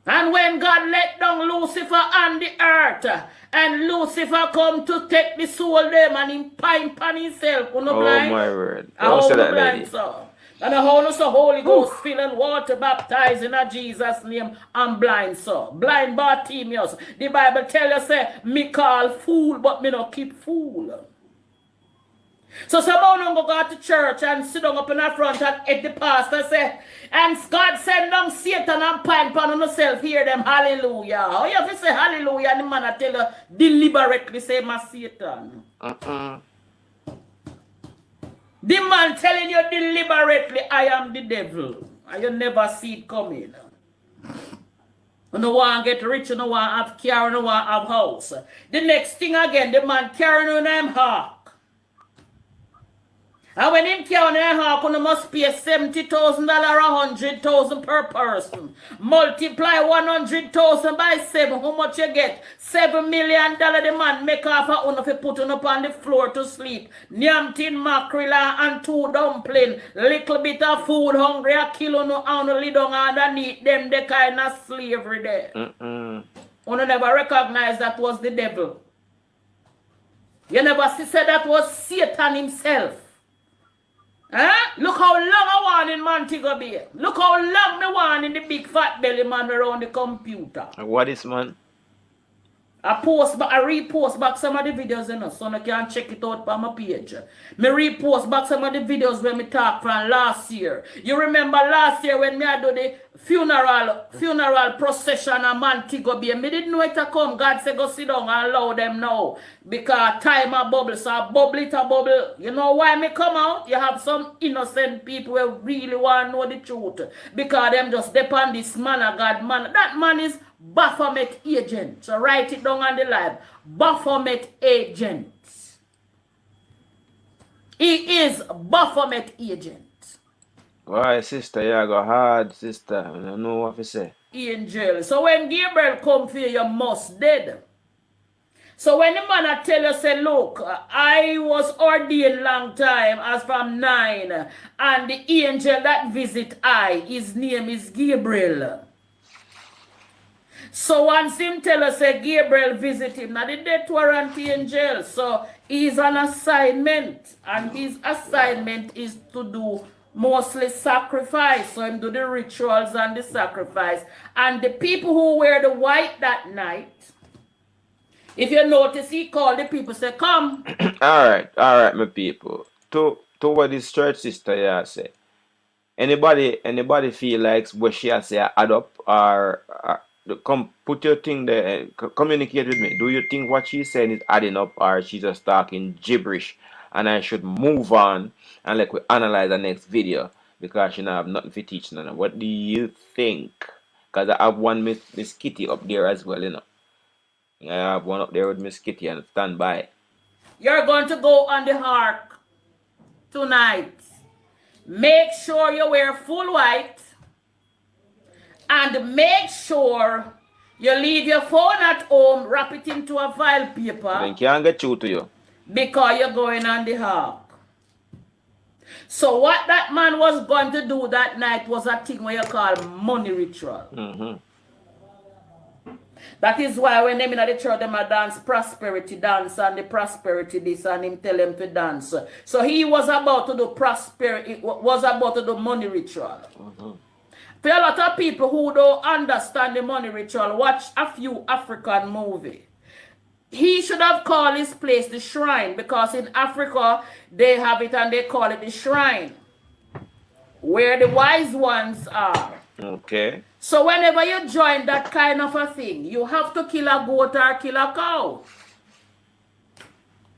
And when God let down Lucifer on the earth, and Lucifer come to take the soul them and him pine upon himself, you know, blind? My word. I hold the blind, sir. And I hold us the Holy Ghost filling water baptized in Jesus' name and blind, sir. Blind Bartimaeus. The Bible tell you, say, me call fool, but me not keep fool. So someone don't go to church and sit down up in the front and at the pastor say, and God send them Satan and pine upon yourself, hear them, hallelujah. Oh, you have to say hallelujah, and the man I tell you, deliberately say, my Satan. The man telling you deliberately, I am the devil. And you never see it coming. You don't want to get rich, you don't want to have car, you don't want to have house. The next thing again, the man carrying on them hawk. And when him carrying on hawk, you must pay $70,000 or $100,000 per person. Multiply 100,000 by 7, how much you get? $7 million the man make off a one if you put on up on the floor to sleep. Nyamtin mackerel and 2 dumpling. Little bit of food hungry, a kilo no and lay down underneath them, the kind of slavery there. You never recognize that was the devil. You never said that was Satan himself. Look how long I want in Montego Bay. Look how long me want in the big fat belly man around the computer. What is man? I repost back some of the videos, you know, so I can check it out on my page. Me repost back some of the videos when me talk from last year. You remember last year when me I do the funeral procession and Montego Bay. Me didn't know it to come. God said go sit down and allow them now. Because time a bubble, so I bubble it a bubble. You know why me come out? You have some innocent people who really want to know the truth. Because them just depend this man of God man. That man is Baphomet agent. So write it down on the live. Baphomet agent. He is Baphomet agent. Why, sister, you go hard, sister. I don't know what to say. Angel. So when Gabriel come for you, you must dead. So when the man tell you, say, look, I was ordained long time, as from 9, and the angel that visit his name is Gabriel. So once him tell us, say, Gabriel visit him, now the death warrant angel. So he's on assignment, and his assignment is to do mostly sacrifice. So him do the rituals and the sacrifice. And the people who wear the white that night, if you notice, he called the people, say, come. all right, my people. To what this church sister here say. Anybody feel like what she has say add up or come put your thing there, communicate with me. Do you think what she's saying is adding up or she's just talking gibberish and I should move on and like we analyze the next video because she don't have nothing to teach none. What do you think? Because I have one Miss Kitty up there as well, you know. I have one up there with Miss Kitty and stand by. You're going to go on the ark tonight. Make sure you wear full white. And make sure you leave your phone at home, wrap it into a file paper. Then can't get through to you. Because you're going on the ark. So what that man was going to do that night was a thing where you call money ritual. Mm-hmm. That is why when them in the church, them a dance prosperity dance and the prosperity this and him tell them to dance. So he was about to do prosperity, was about to do money ritual. Mm-hmm. For a lot of people who don't understand the money ritual, watch a few African movies. He should have called his place the shrine because in Africa, they have it and they call it the shrine. Where the wise ones are. Okay. So whenever you join that kind of a thing, you have to kill a goat or kill a cow.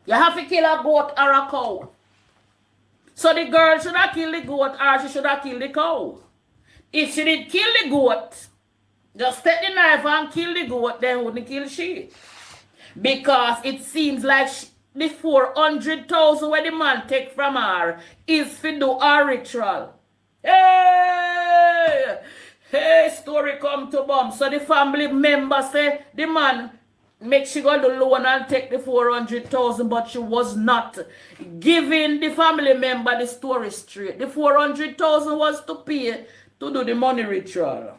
You have to kill a goat or a cow. So the girl should have killed the goat or she should have killed the cow. If she did kill the goat, just take the knife and kill the goat, then wouldn't kill she. Because it seems like the 400,000 where the man take from her is to do a ritual. Hey! Hey, story come to bomb. So the family member say the man make she go the loan and take the 400,000, but she was not giving the family member the story straight. The 400,000 was to pay to do the money ritual.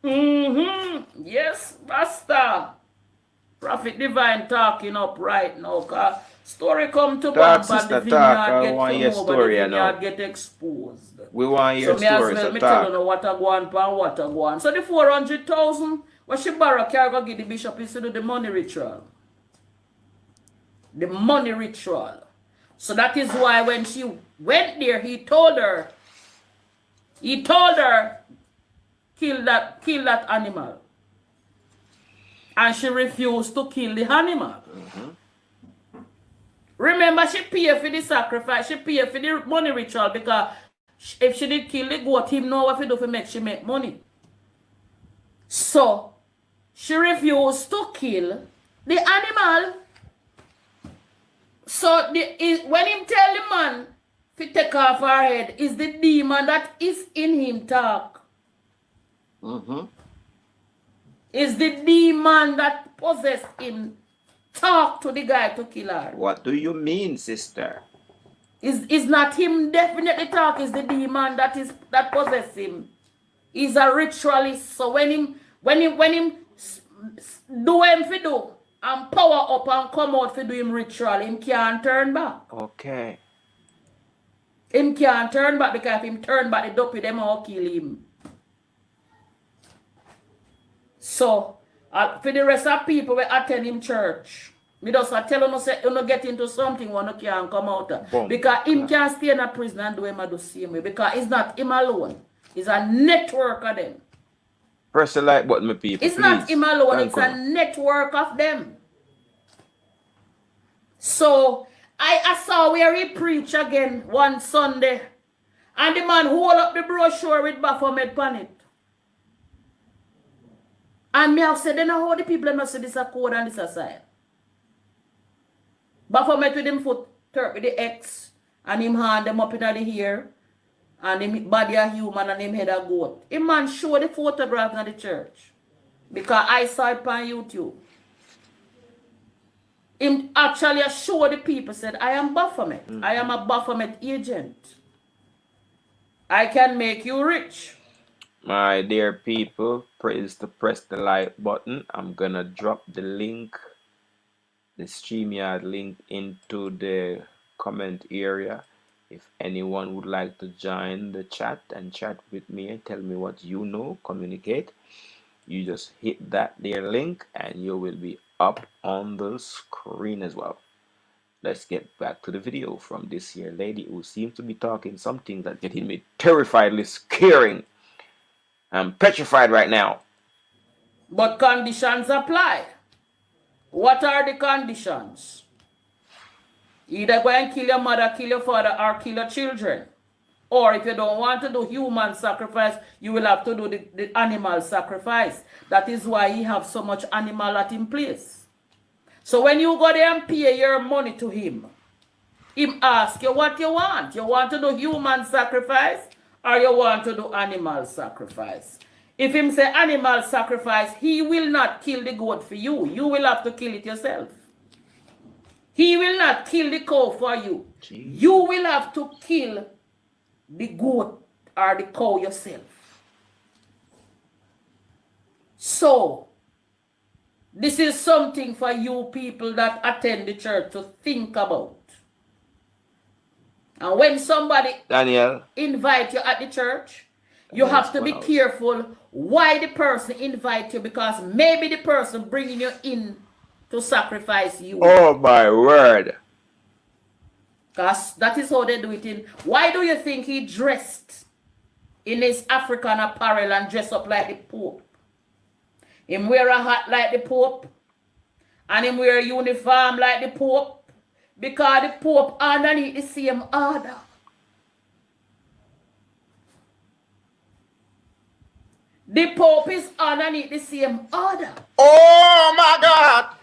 Yes, Pastor. Prophet Divine talking up right now. Cause story come to bomb, but the vineyard get exposed. We want your story, so me tell you what I go on and what I go on. So the 400,000, what she borrow, carry go give the bishop is to do the money ritual. The money ritual. So that is why when she went there, he told her, kill that animal. And she refused to kill the animal. Mm-hmm. Remember, she paid for the sacrifice, she paid for the money ritual because if she did kill the goat, him know what to do to make she make money. So, she refused to kill the animal. So, when him tell the man to take off her head, is the demon that is in him talk. Mm-hmm. Is the demon that possessed him talk to the guy to kill her. What do you mean, sister? Is not him definitely talk, is the demon that possess him. He's a ritualist. So when him do him for do and power up and come out for do him ritual, him can't turn back. Okay. Him can't turn back because if him turn back, the dopey them all kill him. So For the rest of people we attend him church. Me just tell you say you get into something when you can't come out. Because him can't stay in a prison and do him the same way. Because it's not him alone. It's a network of them. Press the like button, my people. It's please. not him alone, Thank it's you. a network of them. So I saw where he preached again one Sunday. And the man hold up the brochure with Baphomet on it. And me have said, then how the people must see this a code and this a sign. Baphomet with him foot turp with the X and him hand them up in the ear. And him body a human and him head a goat. Him man show the photograph in the church. Because I saw it on YouTube. Him actually show the people said, I am Baphomet. I am a Baphomet agent. I can make you rich. My dear people, please to press the like button. I'm gonna drop the link, the StreamYard link into the comment area. If anyone would like to join the chat and chat with me and tell me what you know, communicate, you just hit that there link and you will be up on the screen as well. Let's get back to the video from this here lady who seems to be talking something that getting me terrifiedly scaring. I'm petrified right now. But conditions apply. What are the conditions? Either go and kill your mother, kill your father, or kill your children. Or if you don't want to do human sacrifice, you will have to do the animal sacrifice. That is why he have so much animal at in place. So when you go there and pay your money to him ask you what you want. You want to do human sacrifice or you want to do animal sacrifice? If him say animal sacrifice, he will not kill the goat for you. You will have to kill it yourself. He will not kill the cow for you. Jeez. You will have to kill the goat or the cow yourself. So, this is something for you people that attend the church to think about. And when somebody Daniel invite you at the church, you have to be careful why the person invite you, because maybe the person bringing you in to sacrifice you. Oh my word. Because that is how they do it in. Why do you think he dressed in his African apparel and dressed up like the Pope? Him wear a hat like the Pope and him wear a uniform like the Pope, because the Pope underneath the same order. The Pope is underneath the same order. Oh my God.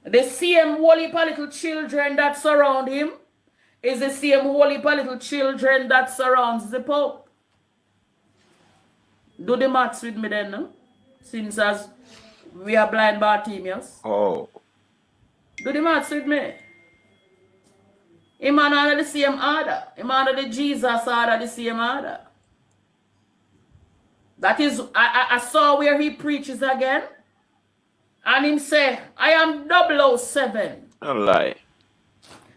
The same whole heap of little children that surround him is the same whole heap of little children that surrounds the Pope. Do the maths with me then, no? Since as we are blind Bartimaeus. Oh. Do the maths with me. Him under the same order. Him under the Jesus order, the same order. That is, I saw where he preaches again. And him say, I am 007. Don't lie.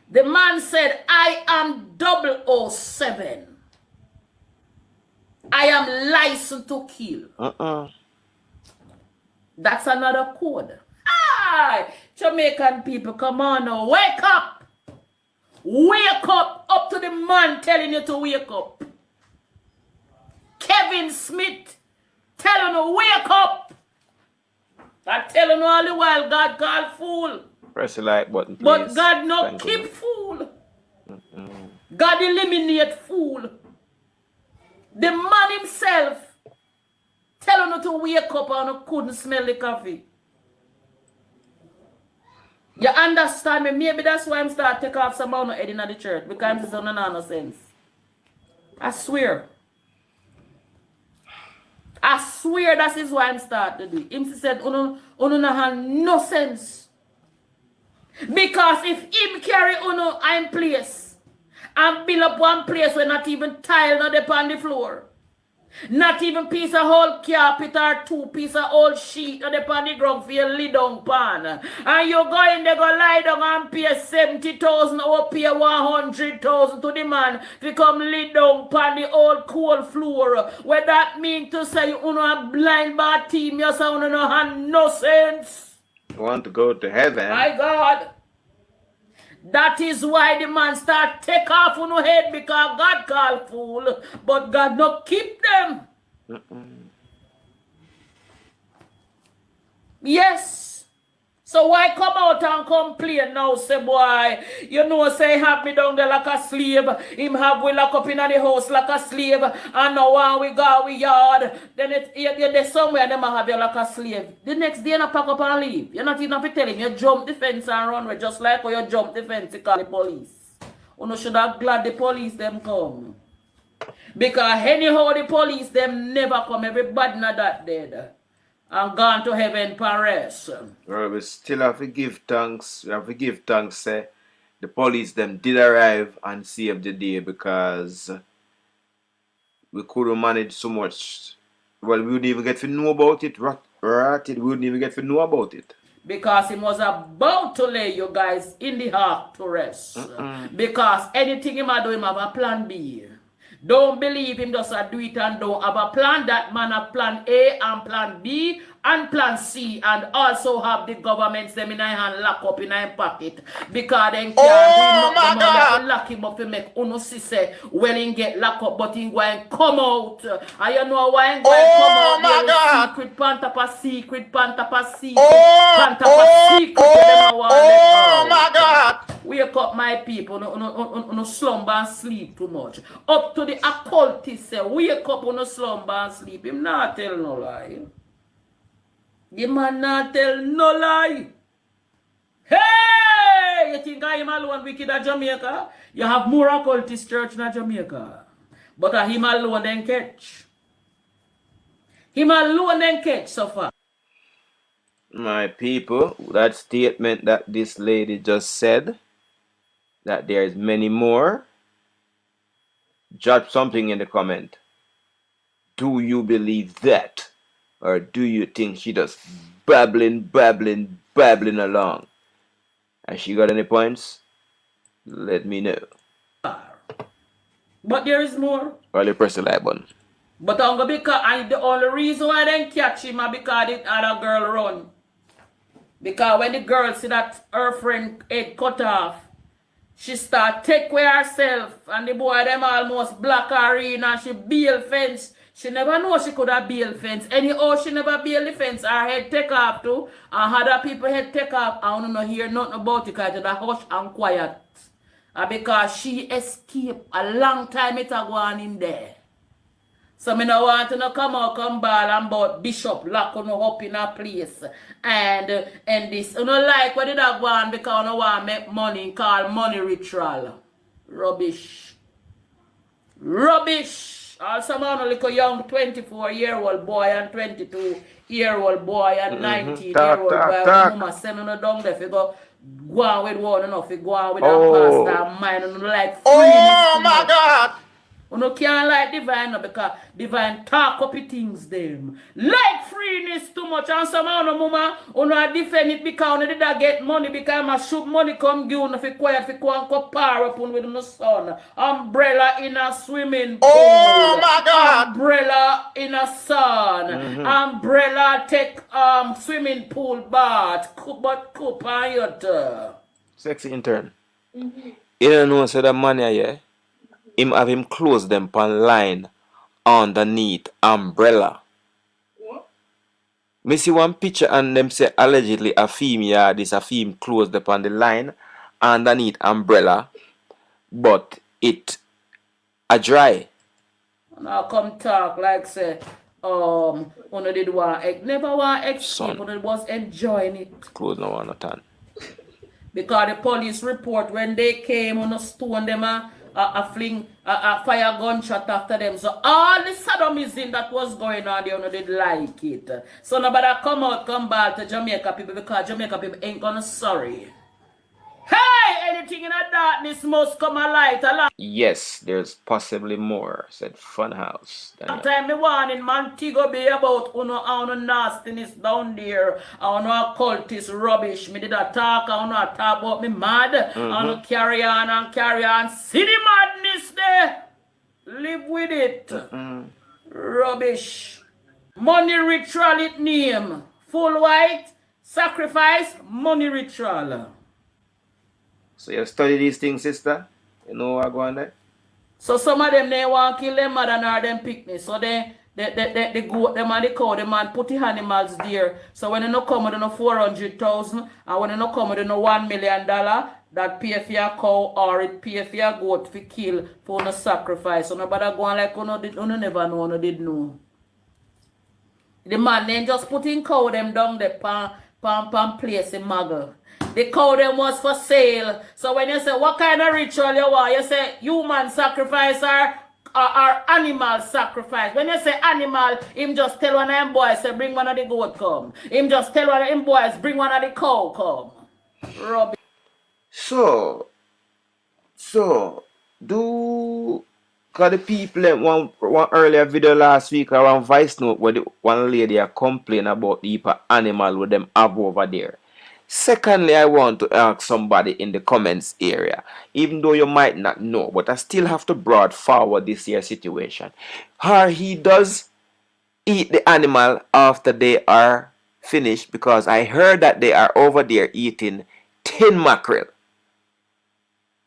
The man said, I am 007. I am licensed to kill. That's another code. Ah, Jamaican people, come on now. Wake up. Wake up. Up to the man telling you to wake up. Kevin Smith telling you wake up. I tell you all the while God called fool. Press the like button, please. But God no Thank keep you. fool. God eliminate fool. The man himself telling you to wake up and you couldn't smell the coffee. You understand me? Maybe that's why I'm start take off some of head in the church, because it's no sense. I swear. I swear that is why I'm start to do it. Him said, Uno have no sense. Because if him carry Uno in place and build up one place where not even tile not upon the floor, Not even piece of whole carpet or 2 piece of old sheet on the pan the ground for your lay down pan. And you go in there, go lie down and pay 70,000 or pay 100,000 to the man to come lay down pan the old cold floor. What that mean to say you know a blind bad team, you say you no have no sense. You want to go to heaven? My God. That is why the man start take off on your head because God call fool, but God not keep them. Yes. So why come out and complain now, say boy, you know say have me down there like a slave, him have we lock up in the house like a slave, and now when we go we yard, then you're there somewhere them have you like a slave. The next day you not pack up and leave. You're not even have to tell him you jump the fence and run away just like how you jump the fence to call the police. You should have glad the police them come. Because anyhow the police them never come, everybody not that dead. And gone to heaven Paris. Well, we still have to give thanks. We have to give thanks, say, the police them did arrive and save the day because we couldn't manage so much. Well, we wouldn't even get to know about it. We wouldn't even get to know about it. Because he was about to lay you guys in the heart to rest. Because anything he might do, him have a plan B. Don't believe him just do it and don't have a plan. That man have plan A and plan B and plan C and also have the government them in hand lock up in a pocket because then can't do nothing. Lock him up to make uno see say well he get lock up but he going come out. And you know why he going come out? There is secret pan top a secret pan top a secret pan top a secret. Oh my God! Wake up my people, no slumber and sleep too much. Up to the occultist say, wake up on no slumber and sleep. Him not tell no lie. The man not tell no lie. Hey! You think I am alone wicked at Jamaica? You have more occultist church in Jamaica. But him alone then catch. Him alone then catch so far. My people, that statement that this lady just said, that there is many more, drop something in the comment. Do you believe that? Or do you think she just babbling along? Has she got any points? Let me know. But there is more. Or you press the like button. But I'm gonna because the only reason why I didn't catch him is because the other girl run. Because when the girl see that her friend head cut off, she start take away herself and the boy them almost block her in and she bail fence. She never know she could have bail fence. Anyhow, she never bail the fence. Her head take off too. And other people head take off. I don't know hear nothing about it because it's hush and quiet. Because she escaped a long time it a go on in there. So me no want to no come out come ball and about Bishop lock on up in a place. And this. You know like what did I go on because you want to make money called money ritual. Rubbish. Rubbish. Also, man, like a young 24-year-old boy and 22-year-old boy and 19-year-old boy. Mama send on down there if you go on with one enough, you go on with a pastor mind and like free. Oh my God! You no can't like divine because divine talk up things them. Like freeness too much and somehow no mama you no defend it because you did not get money because my shoot money come give you if you quiet if you go and go par up with the sun. Umbrella in a swimming pool. Oh my God! Umbrella in a sun. Umbrella take swimming pool bath. But cup and yacht. Sexy intern. You don't know so the money yeah? Him have him close them pan line underneath umbrella. What? Me see one picture and them say allegedly a female this a female closed upon the line underneath umbrella, but it a dry. Now come talk like say one did want never want escape, one was enjoying it. Close no one not turn. Because the police report when they came on a stone them a fire gunshot after them. So all the sodomism that was going on, they didn't like it. So nobody come back to Jamaica people because Jamaica people ain't gonna sorry. Hey, anything in the darkness must come a light. A long Yes, there's possibly more, said Funhouse. time me warning man Tigo be about uno nastiness down there. Uno occultist rubbish. Me did a talk, uno talk about me mad. Uno carry on. See the madness there. Live with it. Rubbish. Money ritual it name. Full white. Sacrifice. Money ritual. So you study these things, sister? You know what going on there? So some of them they want to kill them mother and them picnic. So they goat them and the cow them and put the animals there. So when they no come with no 400,000 and when they no come with no $1 million, that pay for your cow or it pay for your goat for kill for no sacrifice. So nobody go on like you never know, you did know. The man then just put in cow them down the pan place in Muggle. The cow them was for sale. So when you say what kind of ritual you want, you say human sacrifice or animal sacrifice. When you say animal, him just tell one of them boys say bring one of the goat come. Him just tell one of them boys bring one of the cow come. Rubbish. So do cause the people one earlier video last week around voice note where the one lady complain about the animal with them have over there. Secondly, I want to ask somebody in the comments area, even though you might not know, but I still have to broad forward this year situation. Or he does eat the animal after they are finished, because I heard that they are over there eating 10 mackerel.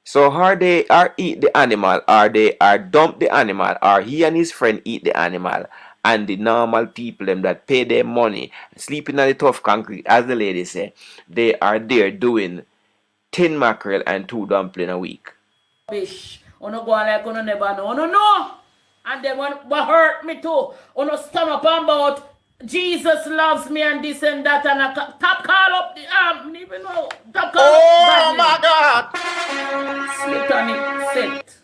So how they are eat the animal, or they are dump the animal, or he and his friend eat the animal, and the normal people them that pay their money, sleeping on the tough concrete, as the lady say, they are there doing 10 mackerel and 2 dumpling a week. Rubbish. Uno go on like uno never know. Uno know. And then what hurt me too. Uno stand up and about Jesus loves me and this and that and I top call up the even know. Top call oh my God! Slit on it, set.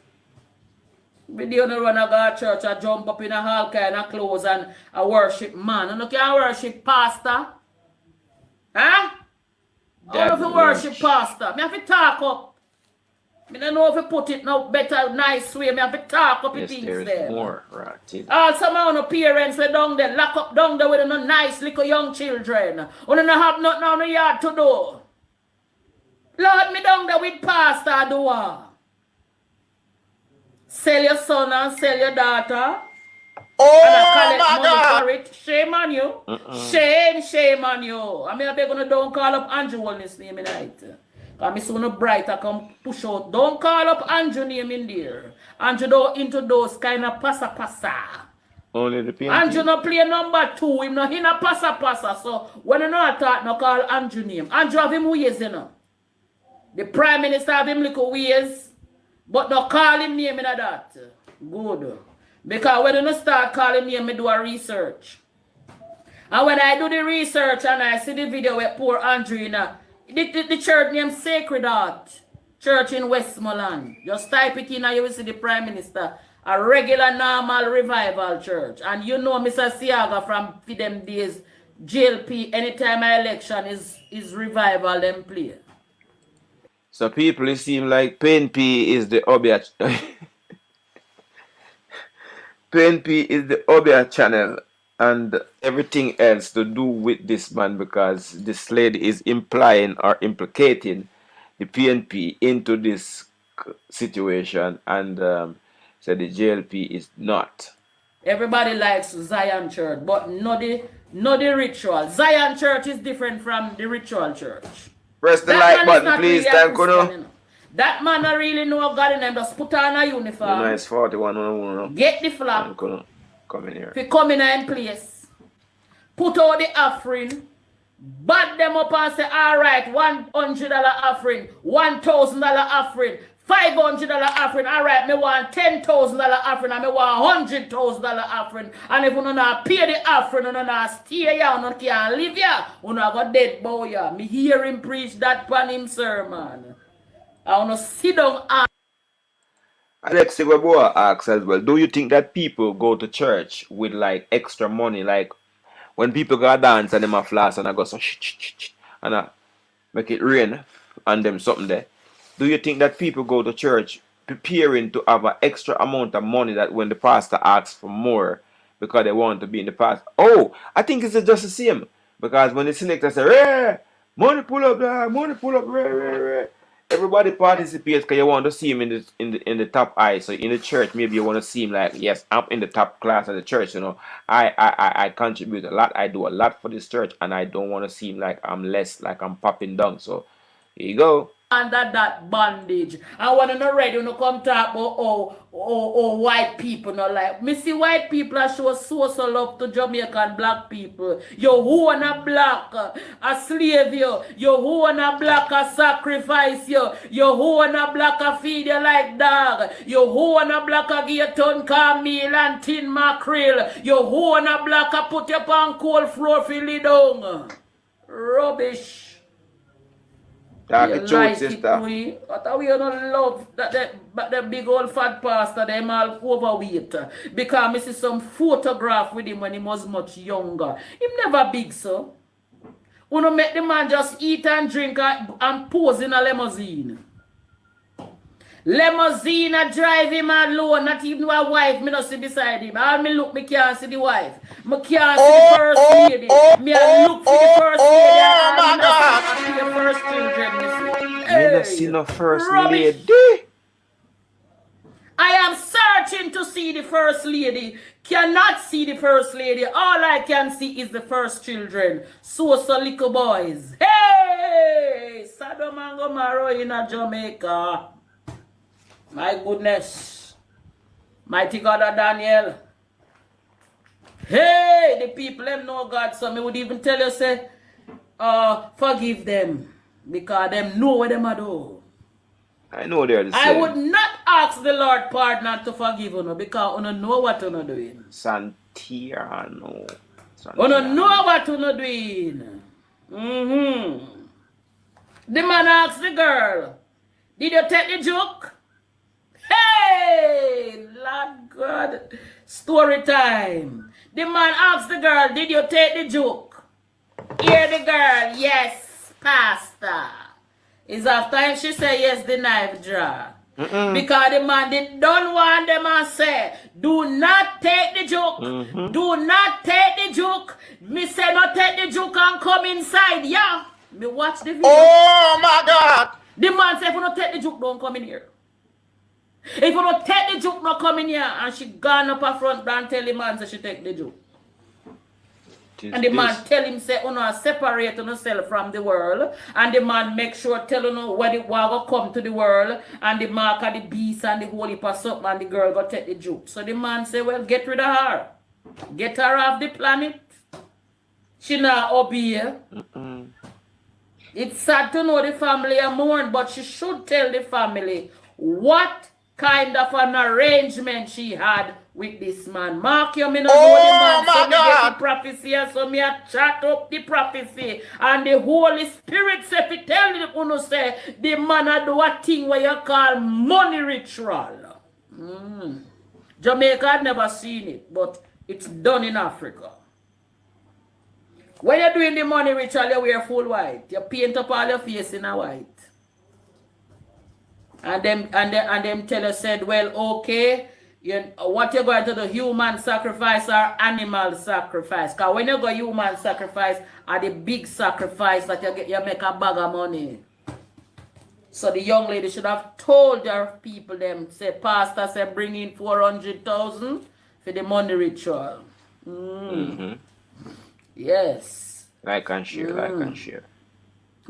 Video no run a go church, I jump up in a hall kind of clothes and a worship man. You can't worship pastor. Huh? I don't know if worship pastor. I have to talk up. I don't know if you put it no better, nice way. I have to talk up the things there. There's more, right? Also, my parents are down there, lock up down there with no nice little young children. You don't have nothing on the yard to do. Lord, me down there with pastor do what? Sell your son and sell your daughter. Oh and I collect my money God! for it. Shame on you. Shame on you. I mean, I beg you don't call up Andrew on this name tonight. Because I'm so bright, I come push out. Don't call up Andrew name in there. Andrew don't into those kind of pasa. Only the PNP. Andrew no play number 2. Him no in a pasa. So when you know talk, no call Andrew name. Andrew have him ways, you know. The Prime Minister have him little ways. But no call him name in that. Good. Because when you start calling name, I do a research. And when I do the research and I see the video with poor Andrina, the church name Sacred Heart. Church in Westmoreland. Just type it in and you will see the Prime Minister. A regular normal revival church. And you know Mr. Siaga from them days, JLP, anytime election is revival them play. So people, it seem like PNP is the obvious. PNP is the obvious channel, and everything else to do with this man, because this lady is implying or implicating the PNP into this situation, and so the JLP is not. Everybody likes Zion Church, but not the ritual. Zion Church is different from the ritual church. Press the like button, please. Thank you. That man I really know God in him. Just put on a uniform. Nice 41. Get the flag. Come in here. If you come in place, put out the offering. Bad them up and say, all right, $100 offering, $1,000 offering, $500 offering. All right, me want $10,000 offering, and me want $100,000 offering. And if you don't pay the offering, you don't stay here, you don't can't live here, you don't go dead boy here. Me hear him preach that pan him sermon. I want to sit down and Alexi Weboa asks as well, do you think that people go to church with like extra money, like when people go dance and them a floss and I go so and I make it rain and them something there? do you think that people go to church preparing to have an extra amount of money that when the pastor asks for more because they want to be in the past? Oh, I think it's just the same. Because when the selector say, hey, money pull up, money pull up, everybody participates because you want to see him in the top eye. So in the church, maybe you want to see him like, yes, I'm in the top class of the church. You know, I contribute a lot. I do a lot for this church, and I don't want to seem like I'm less, like I'm popping down. So here you go. Under that bondage. I want to know ready when you come talk about white people not like. Me see white people are show so love to Jamaican black people. You who wanna black a slave you. You who wanna black a sacrifice you. You who wanna black a feed you like dog. You who wanna black a give you ton cornmeal and tin mackerel. You who wanna black a put you on cold floor for lay down. Rubbish. Talk the truth, sister. What are we gonna love that the big old fat pastor, them all overweight? Because I see some photograph with him when he was much younger. Him never big, so. Wanna make the man just eat and drink and pose in a limousine. Limousine a drive him alone, not even a wife, me not see beside him. All me look, me can't see the wife. Me can't see the first lady. Me a look for the first lady. Oh my God! See the first children, me see. Me not see no first lady. I am searching to see the first lady. Cannot see the first lady. All I can see is the first children. So little boys. Hey! Sodom and Gomorrah in Jamaica. My goodness. Mighty God of Daniel. Hey, the people them know God, so me would even tell you, say, forgive them. Because them know what them are do. I know they're the same. I would not ask the Lord pardon to forgive you, because you know what you're doing. Santiano. You know what you're doing. The man asked the girl, did you take the joke? Hey, Lord God, story time. The man asked the girl, did you take the joke? Hear the girl, yes, Pastor. Is after she say yes, the knife draw. Because the man don't want them and say, do not take the joke. Do not take the joke. Me say not take the joke and come inside. Yeah. Me watch the video. Oh my God. The man say, if you don't take the joke, don't come in here. If you don't take the joke, not come in here. And she gone up her front and tell the man that she take the joke. And the man tell him, say, you know, separate yourself from the world. And the man make sure tell you know where the water come to the world. And the mark of the beast and the holy pass up and the girl go take the joke. So the man say, well, get rid of her. Get her off the planet. She not obey. It's sad to know the family are mourn, but she should tell the family what kind of an arrangement she had with this man. Mark you, me not know the man, so me get the prophecy, so me a chat up the prophecy. And the Holy Spirit say, if you tell you, say, the man a do a thing where you call money ritual. Jamaica had never seen it, but it's done in Africa. When you're doing the money ritual, you wear full white. You paint up all your face in a white. And them tell you said, well, okay, what you're going to do, human sacrifice or animal sacrifice? Because when you go human sacrifice, are the big sacrifice that you make a bag of money. So the young lady should have told her people them, say, Pastor said bring in 400,000 for the money ritual. Yes. Like and share, like and share.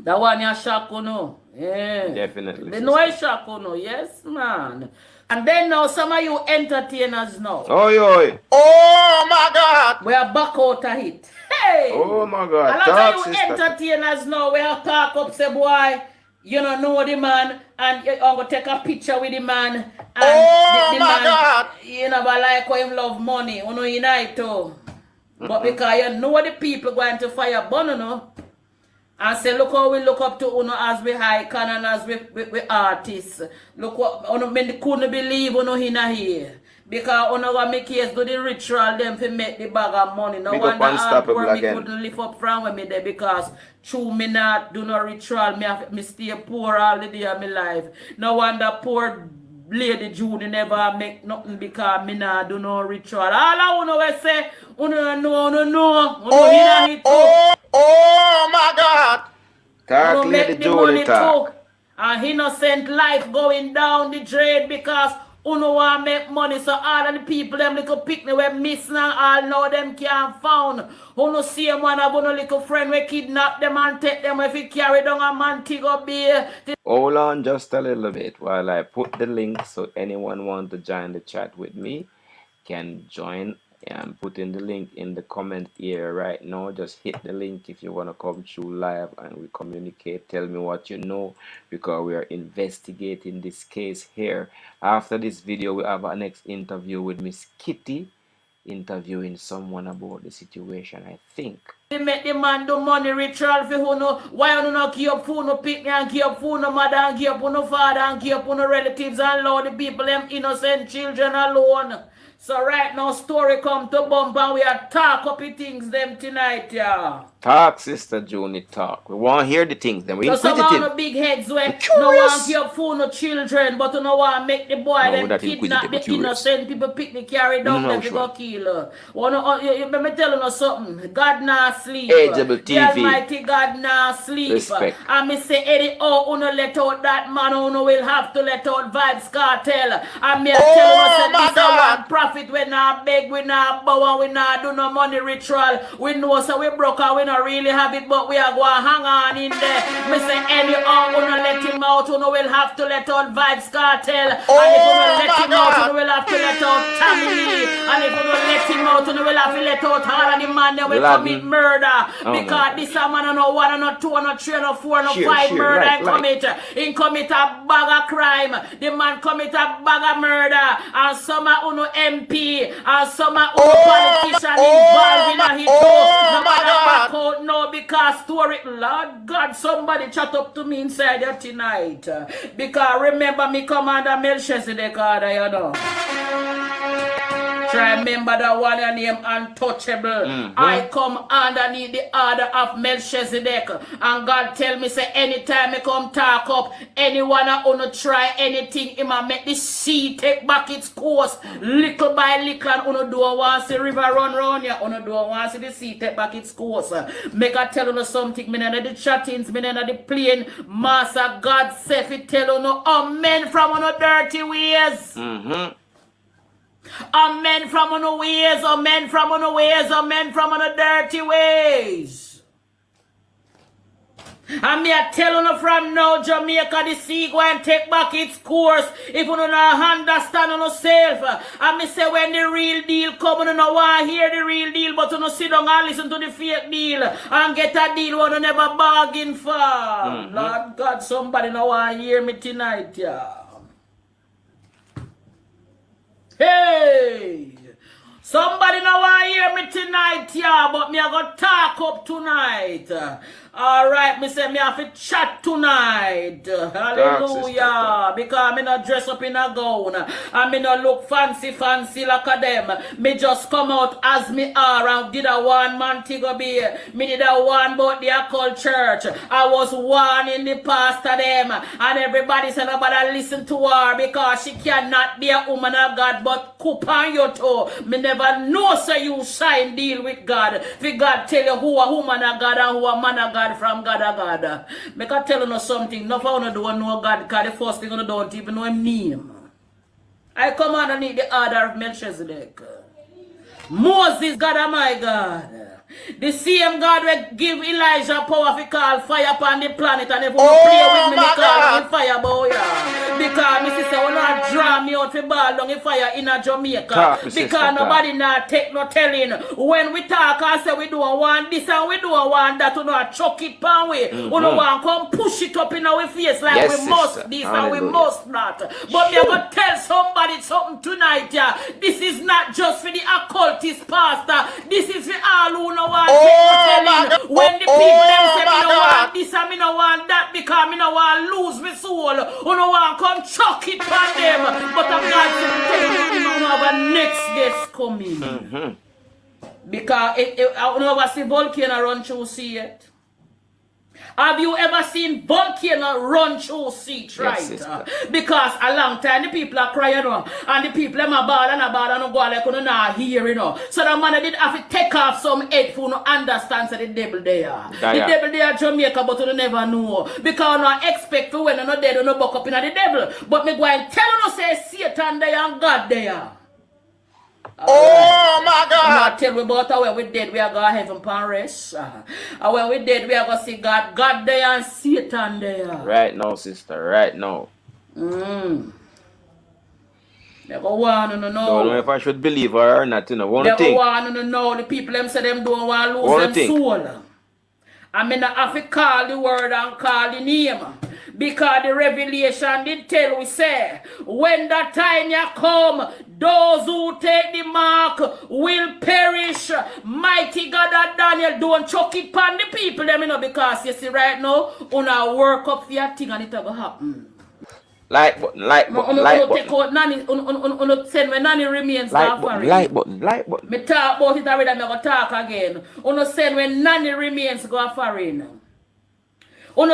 That one you shock, you know. Yeah. Definitely. They know I shock, you know. Yes, man. And then now some of you entertainers now. Oh my God. We are back out of it. Hey. Oh my God. A lot of you entertainers now, we are talk up, say, boy, you don't know the man, and you're going to take a picture with the man. And the my man, God. You know, but like how him love money, you know, you know, too. But because you know the people going to fire bun, you know, and say, look how we look up to you know, as we icon and as we artists. Look what, you know, me couldn't believe you know, he not here. Because one of my case do the ritual them to make the bag of money. No Big up wonder all Unstoppable poor me again. couldn't live up from with me there because true me not do no ritual. Me stay poor all the day of my life. No wonder poor Lady Judy never make nothing because me not do no ritual. All I wanna say, Oh my God. Talk make Lady the Julie money talk. too. An innocent life going down the drain because uno want make money, so all of the people them little picnic we miss now all know them can't found. Uno see one of uno little friend we kidnap them and take them if he carry down a man go be. Hold on just a little bit while I put the link so anyone want to join the chat with me can join. I'm putting the link in the comment here right now. Just hit the link if you want to come through live and we communicate. Tell me what you know because we are investigating this case here. After this video, we have our next interview with Miss Kitty interviewing someone about the situation, I think. They make the man do money ritual for who know why you not keep up who no pick and keep up who no mother and keep up who no father and keep up who no relatives and allow the people them innocent children alone. So right now story come to bump and we are talk up the things them tonight, yeah. Talk, Sister Juni, talk. We want to hear the things. Then we so some inquisitive. of the big heads where no one keep fool no children, but you know want make the boy No, them kidnap the innocent people pick the carry down them to go kill. Let me tell you something. God not sleep. Ageable TV. The Almighty God not sleep. Respect. And me say Eddie uno let out that man uno will have to let out Vibes Cartel. And me tell you say this one prophet we not beg, we not bow, and we not do no money ritual. We know so we broke and we not really have it, but we are going to hang on in there. Me say anyhow, we not let him out, we will have to let out Vibes Cartel. And if we not let him out, we will have to let out Tammy. And if we not let him out, we will have to let out all of the man that will commit murder. Because this a man no 1, no 2, no 3, no 4, no 5 murder right, commit. He commit a bag of crime. The man commit a bag of murder. And some are uno MP. And some are uno politician involved in a hit. No matter back out now because story. Lord God, somebody chat up to me inside here tonight. Because remember me Commander Melchizedek order, you know. Try remember that one name Untouchable. I come underneath the order of Melchizedek. And God tell me say anytime I come talk up, anyone who try anything, he might make the sea take back its course. Little by little and don't want to see river run round you. Don't want to see the sea take back its course. Make I tell you something, me none the chattings, me none the plane. Master God said he tell you amen from dirty ways. Amen from on the ways, amen from on the ways, amen from on the dirty ways. And me I tell you from now, Jamaica, the sea go and take back its course. If you don't understand on yourself. And me say when the real deal come, you don't want to hear the real deal, but you don't sit down and listen to the fake deal. And get a deal you never bargain for. Lord God, somebody don't want to hear me tonight, yeah. Hey! Somebody now want to hear me tonight, yeah, but me I go talk up tonight. Alright, me say me have to chat tonight. Hallelujah. Because me not dress up in a gown. And me not look fancy like a them. Me just come out as me are and did a one man to be. Me did a one about the occult church. I was one in the pastor them. And everybody said nobody listen to her because she cannot be a woman of God but coupon you too. Me never know so you shine deal with God. For God tell you who a woman of God and who a man of God from God of God. Make I tell you something. Not for you don't know God because the first thing you don't even know him name. I come underneath the order of Melchizedek. Moses, God of my God. The same God will give Elijah power to call fire upon the planet, and if you play with me, me call him fire boy. Because my sister will not draw me out for ball down in fire in a Jamaica. Because nobody not take no telling. When we talk and say we don't want this and we don't want that, we not chuck it pan way. We don't want come push it up in our face like we must this and we must that. But me going to tell somebody something tonight, yeah. This is not just for the occultist pastor. This is for all who no want take no telling. When the people them say me no want this and me no want that because me no want lose me soul. Who no want come chuck it on them. But I'm God telling you, we don't have a next guest coming. Because I don't ever see volcano run through sea yet. Have you ever seen volcano run through sea, right? Yes, because a long time the people are crying, and the people them a ball and go like you not hear, So the man did have to take off some head for no understand the devil there. The devil there Jamaica, but you never know. Because no expect to when you no dead, you no buck up in the devil. But me go and tell you no say Satan there and God there. Oh my God! Now tell me about when we dead, we are going to heaven pan rest. And when we dead, we are going to see God there and Satan there. Right now, sister, right now. They go want to know. Don't know if I should believe her or not, They go want to know. The people them say them don't want to lose them soul. I mean, I have to call the word and call the name. Because the revelation did tell we say, when the time ya come, those who take the mark will perish. Mighty God and Daniel, don't chuck it upon the people, because you see right now, una work up for your thing and it will happen. Like button. Take out nanny, send when nanny remains offering. Like button. Me talk about it already, I'm going to talk again. Send when nanny remains go offering.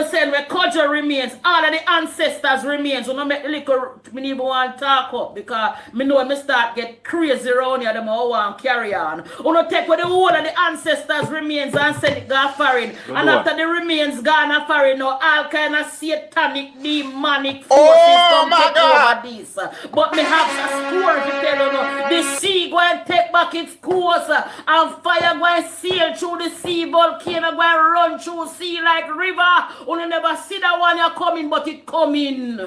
Send where culture remains, all of the ancestors remains. Make the little me even want to talk up because me know when me start get crazy around here, them all want to carry on. Take where the whole of the ancestors remains and send it go foreign. And after the remains gone foreign, now all kind of satanic, demonic forces come take over this. But me have a story to tell you. The sea go and take back its course and fire go and sail through the sea, volcano go and run through sea like river. You never see that one you're coming, but it coming.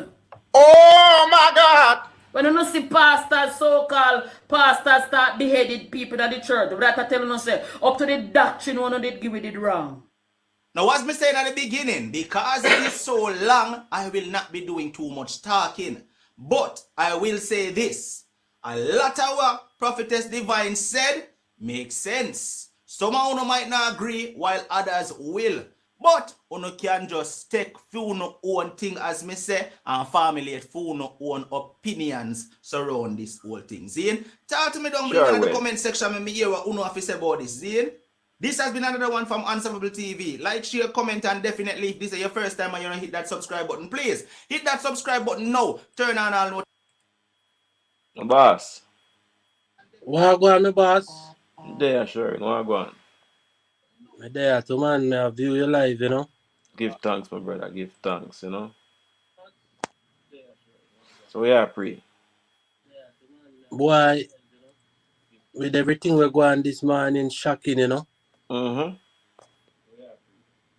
Oh my God! When you see pastors, so-called pastors start beheaded people at the church, that I tell you, say, up to the doctrine, one did give it wrong. Now, as me said at the beginning, because it is so long, I will not be doing too much talking. But I will say this. A lot of what Prophetess Divine said makes sense. Some of you might not agree, while others will. But you can just take few no own thing, as me say, and formulate few no own opinions surround this whole thing. Zine, talk to me down below in the comment section. Let me hear what you have to say about this. Zine, this has been another one from Unsolvable TV. Like, share, comment, and definitely if this is your first time and you don't hit that subscribe button, please hit that subscribe button now. Turn on all notifications. Boss. What go on, my boss? There, sure. What go on? Me there to man, me view your live, Give thanks, my brother. Give thanks, So we are pray. Boy, with everything we're going this morning, shocking,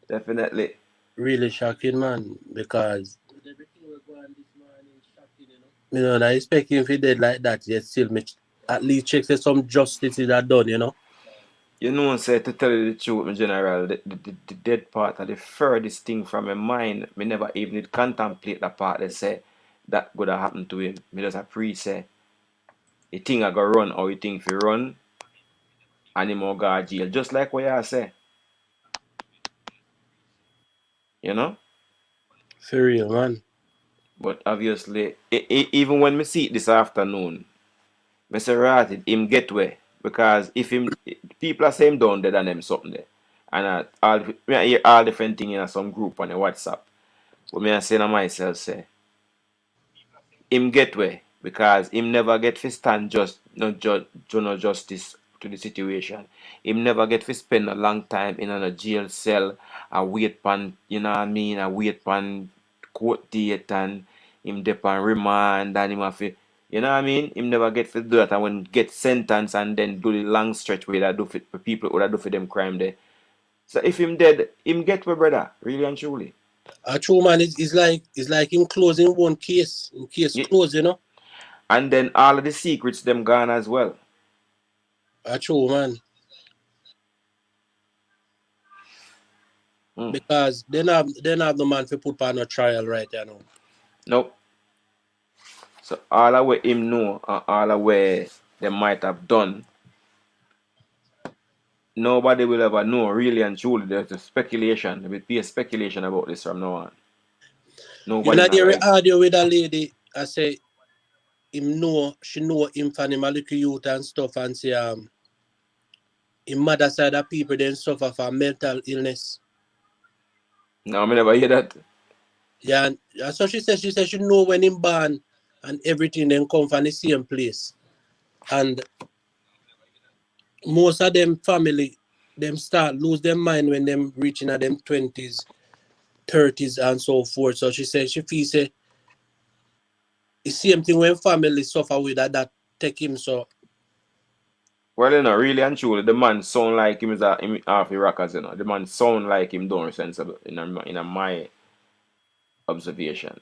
Definitely. Really shocking, man, because I expect him if he dead like that, yet still me at least check say some justice is done, Say to tell you the truth, my general, the dead part of the furthest thing from my mind, me never even did contemplate the part that say that would have happened to him. Me just a pre say, the thing I go run or you think if you run, and him go to jail. Just like what you say. For real, man. But obviously, even when me see it this afternoon, me say, right, him get way. Because if him, people are saying down there than them something there. And I hear all different things in some group on the WhatsApp. But me I say to myself, say, him get way. Because him never get to stand no justice to the situation. Him never get to spend a long time in a jail cell and wait pan, and wait pan court date and him dep on remand and him have to, him never get to do that and when get sentenced and then do the long stretch where they do for people who do for them crime there. So if him dead, him get my brother, really and truly. True, man, it's like him closing one case, in case closed, And then all of the secrets them gone as well. True, man. Because they have no man to put on a trial right now. Nope. So all of what him know and all of what they might have done, nobody will ever know, really and truly. There's a speculation. There will be a speculation about this from now on. You Nobody's not not hear like, an audio with a lady, I say, she know him from him a little youth and stuff, and say, in mother side of people then suffer from mental illness. no, I never hear that. Yeah, and so she said she know when him born and everything then come from the same place. And most of them family, them start lose their mind when them reaching at them 20s, 30s and so forth. So she said she feels say the same thing when family suffer with that take him so. Well, you know, really and truly, the man sound like him is him half Iraqers, you know. The man sound like him don't sensible in my observation.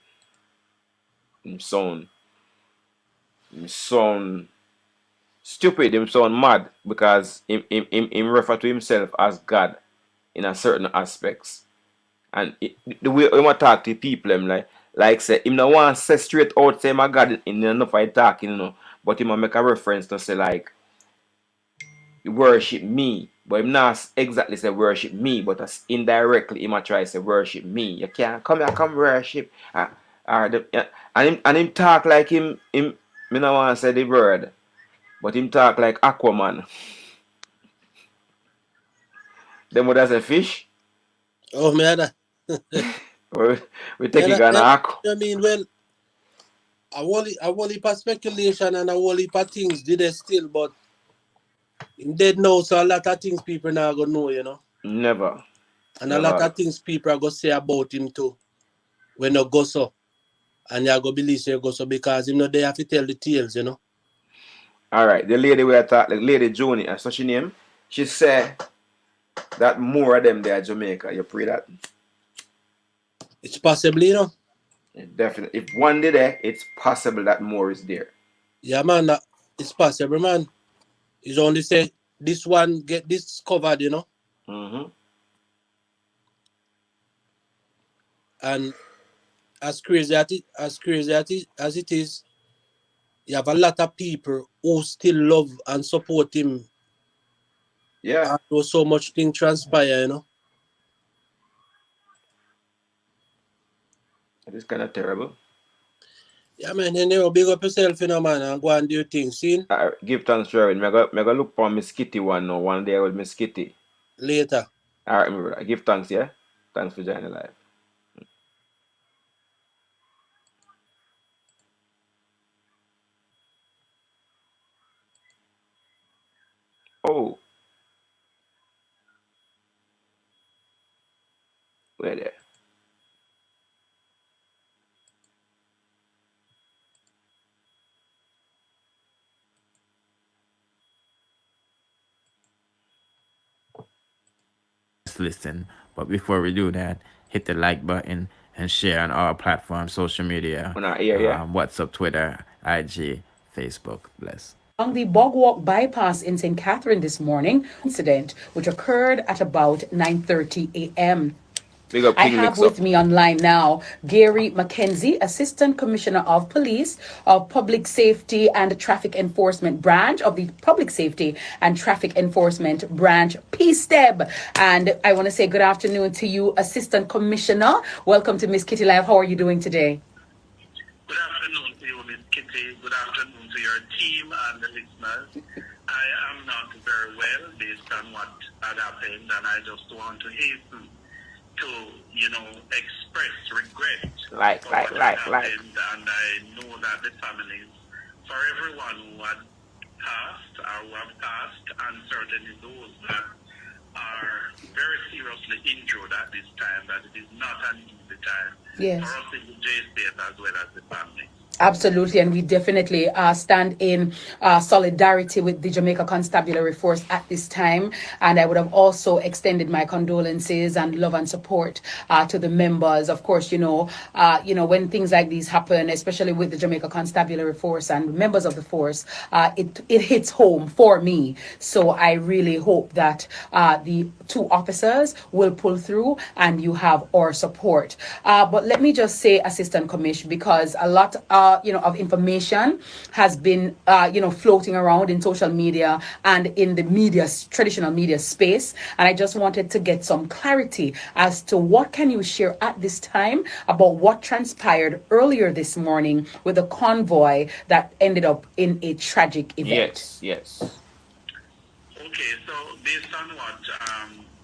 Him sound stupid, him sound mad because him refer to himself as God in a certain aspects. And the way him talk to people, him like say him no want say straight out say my God in enough I talking, you know, but him make a reference to say like worship me, but him not exactly say worship me, but as indirectly him try say worship me. You can't come here, come worship. And him talk like him me no want to say the word, but him talk like Aquaman. Them would say fish. Oh man. We take it gonna aqua. I mean, well, a whole heap of speculation and a whole heap of things did they still, but him dead now, so a lot of things people now gonna know, you know. Never. And a lot of things people are gonna say about him too. When you go so. And you go believe you go so because him know they have to tell the tales, you know. Alright, the lady we are talking, the lady Joni, that's what she name. She said that more of them there in Jamaica. You pray that? It's possible, you know. Definitely. If one did there, it's possible that more is there. Yeah, man, it's possible, man. It's only say this one get this covered, you know. Mm-hmm. And as crazy as it is, you have a lot of people who still love and support him. Yeah. After so much thing transpire, you know. It is kind of terrible. Yeah, man, you know, big up yourself, you know, man, and go and do your thing, see? Give thanks for it. I go look for Miss Kitty one now, one day with Miss Kitty. Later. Alright, my brother. Give thanks, yeah? Thanks for joining live. Oh. Where there? Listen, but before we do that, hit the like button and share on our platforms, social media, WhatsApp, Twitter, IG, Facebook. Bless. On the Bogwalk bypass in St. Catherine this morning, incident which occurred at about 9:30 a.m. I have with me online now Gary McKenzie, Assistant Commissioner of Police of Public Safety and Traffic Enforcement Branch of the Public Safety and Traffic Enforcement Branch, PSTEB. And I want to say good afternoon to you, Assistant Commissioner. Welcome to Miss Kitty Live. How are you doing today? Good afternoon to you, Miss Kitty. Good afternoon to your team and the listeners. I am not very well based on what had happened, and I just want to hasten to, express regret for what happened, and I know that the families, for everyone who had passed or who have passed, and certainly those that are very seriously injured at this time, that it is not an easy time for us in the J State as well as the family. Absolutely, and we definitely stand in solidarity with the Jamaica Constabulary Force at this time. And I would have also extended my condolences and love and support to the members. Of course, when things like these happen, especially with the Jamaica Constabulary Force and members of the force, it hits home for me. So I really hope that the two officers will pull through and you have our support. But let me just say, Assistant Commish, because a lot of of information has been, floating around in social media and in the traditional media space. And I just wanted to get some clarity as to what can you share at this time about what transpired earlier this morning with the convoy that ended up in a tragic event. Yes. Okay, so based on what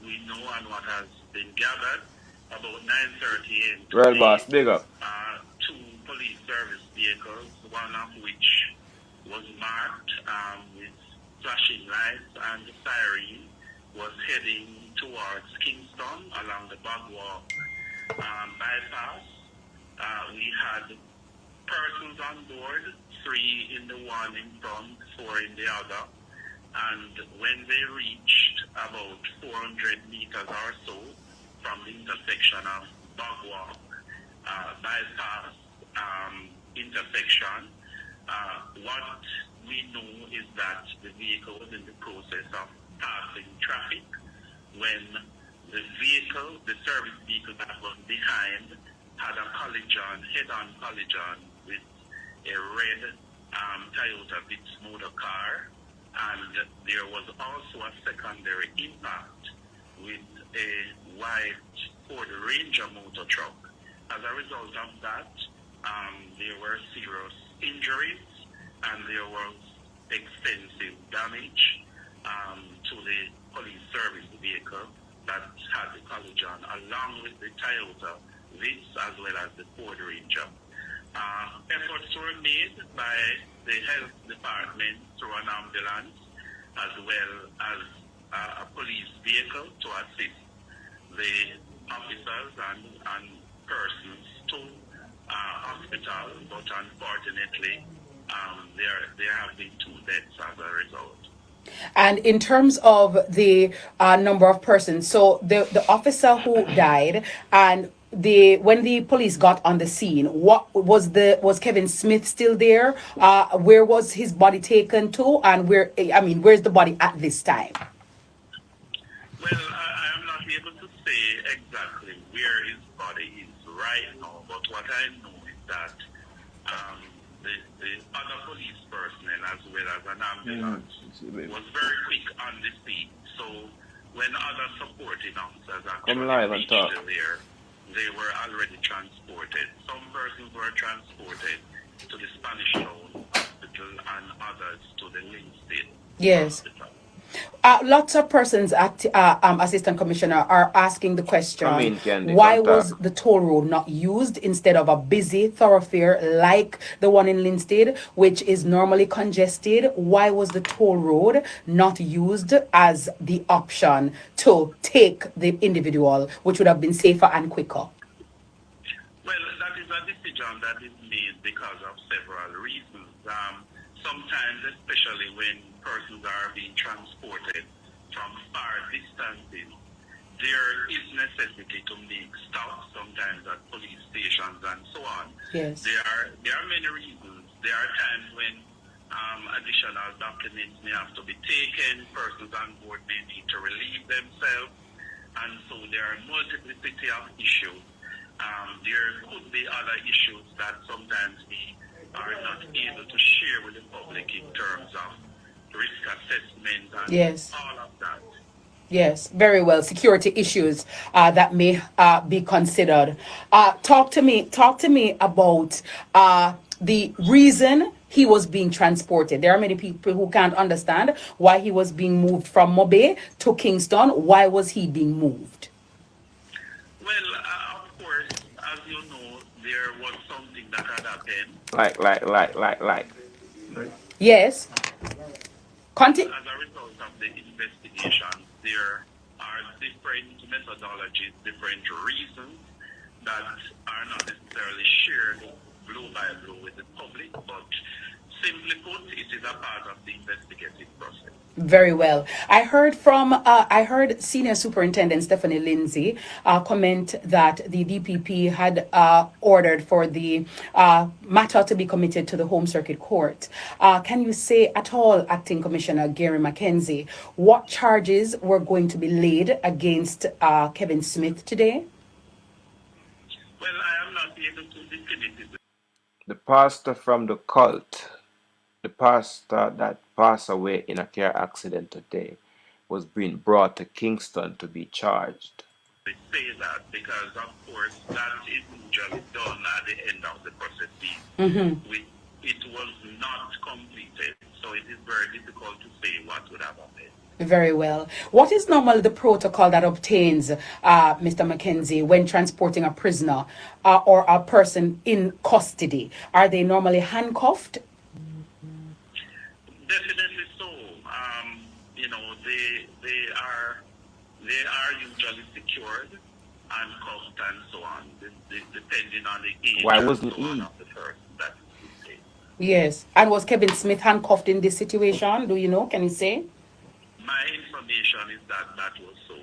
we know and what has been gathered, about 9:30 a.m. Well, boss, big up. Two police service vehicles, one of which was marked with flashing lights and the siren, was heading towards Kingston along the Bagua bypass. We had persons on board, 3 in the one in front, 4 in the other. And when they reached about 400 meters or so from the intersection of Bagua bypass intersection, what we know is that the vehicle was in the process of passing traffic when the service vehicle that was behind, had a head-on collision with a red Toyota Vitz motor car, and there was also a secondary impact with a white Ford Ranger motor truck. As a result of that, there were serious injuries and there was extensive damage to the police service vehicle that had the collision, along with the Toyota Vitz as well as the Ford Ranger. Efforts were made by the health department through an ambulance as well as a police vehicle to assist the officers and persons to hospital, but unfortunately there have been 2 deaths as a result. And in terms of the number of persons, so the officer who died, and when the police got on the scene, was Kevin Smith still there? Where was his body taken to, and where's the body at this time? Well, I am not able to say exactly where his body is right now, but what I know is that the other police personnel as well as an ambulance was very quick on the scene. So when other supporting officers actually reached there, they were already transported. Some persons were transported to the Spanish Town Hospital and others to the Linstead Hospital. Lots of persons, Assistant Commissioner, are asking the question, why was the toll road not used instead of a busy thoroughfare like the one in Linstead, which is normally congested? Why was the toll road not used as the option to take the individual, which would have been safer and quicker? Well, that is a decision that is made because of several reasons. Sometimes, especially when persons are being transported from far distances, there is necessity to make stops, sometimes at police stations and so on. Yes. There are many reasons. There are times when additional documents may have to be taken, persons on board may need to relieve themselves, and so there are multiplicity of issues. There could be other issues that sometimes we are not able to share with the public in terms of risk assessment and all of that. Yes, very well. Security issues that may be considered. Talk to me about the reason he was being transported. There are many people who can't understand why he was being moved from Mobe to Kingston. Why was he being moved? Well, of course, as you know, there was something that had happened. Like. Yes. As a result of the investigation, there are different methodologies, different reasons that are not necessarily shared blow by blow with the public, but simply put, it is a part of the investigative process. Very well. I heard Senior Superintendent Stephanie Lindsay comment that the DPP had ordered for the matter to be committed to the Home Circuit Court. Can you say at all, Acting Commissioner Gary Mackenzie, what charges were going to be laid against Kevin Smith today? Well, I am not able to definitively. The pastor from the cult, the pastor that passed away in a car accident today, was being brought to Kingston to be charged. They say that because, of course, that is usually done at the end of the process. It was not completed, so it is very difficult to say what would have happened. Very well. What is normally the protocol that obtains, Mr. Mackenzie, when transporting a prisoner or a person in custody? Are they normally handcuffed? Definitely so. You know, they are usually secured, handcuffed, and so on, depending on the age. Why wasn't he? Of the person that is detained. Yes. And was Kevin Smith handcuffed in this situation? Do you know? Can you say? My information is that that was so.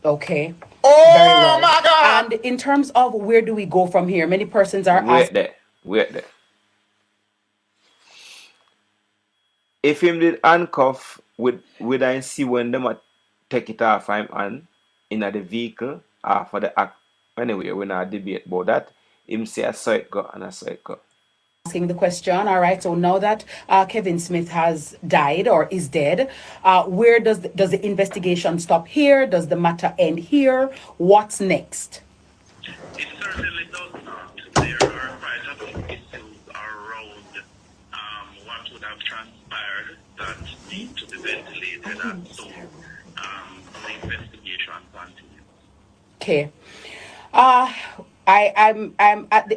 Okay. Oh, very well. my God! And in terms of where do we go from here? Many persons are asking. Wait there. If him did handcuff, would I see when them a take it off him and in the vehicle for the act? Anyway, we're not debate about that. Him say I saw it go and I saw it go. Asking the question. All right. So now that Kevin Smith has died or is dead, where does the investigation stop here? Does the matter end here? What's next? It certainly does not. There are quite a few issues around what would have transpired that need to be ventilated, and so the investigation continues. Okay.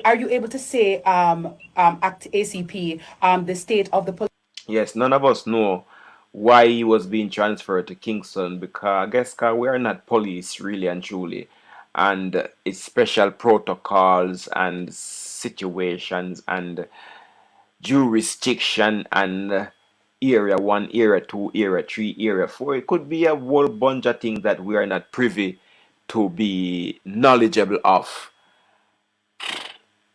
Are you able to say, ACP, the state of the police? Yes, none of us know why he was being transferred to Kingston because I guess we are not police really and truly, and it's special protocols and situations and jurisdiction and area 1, area 2, area 3, area 4. It could be a whole bunch of things that we are not privy to be knowledgeable of.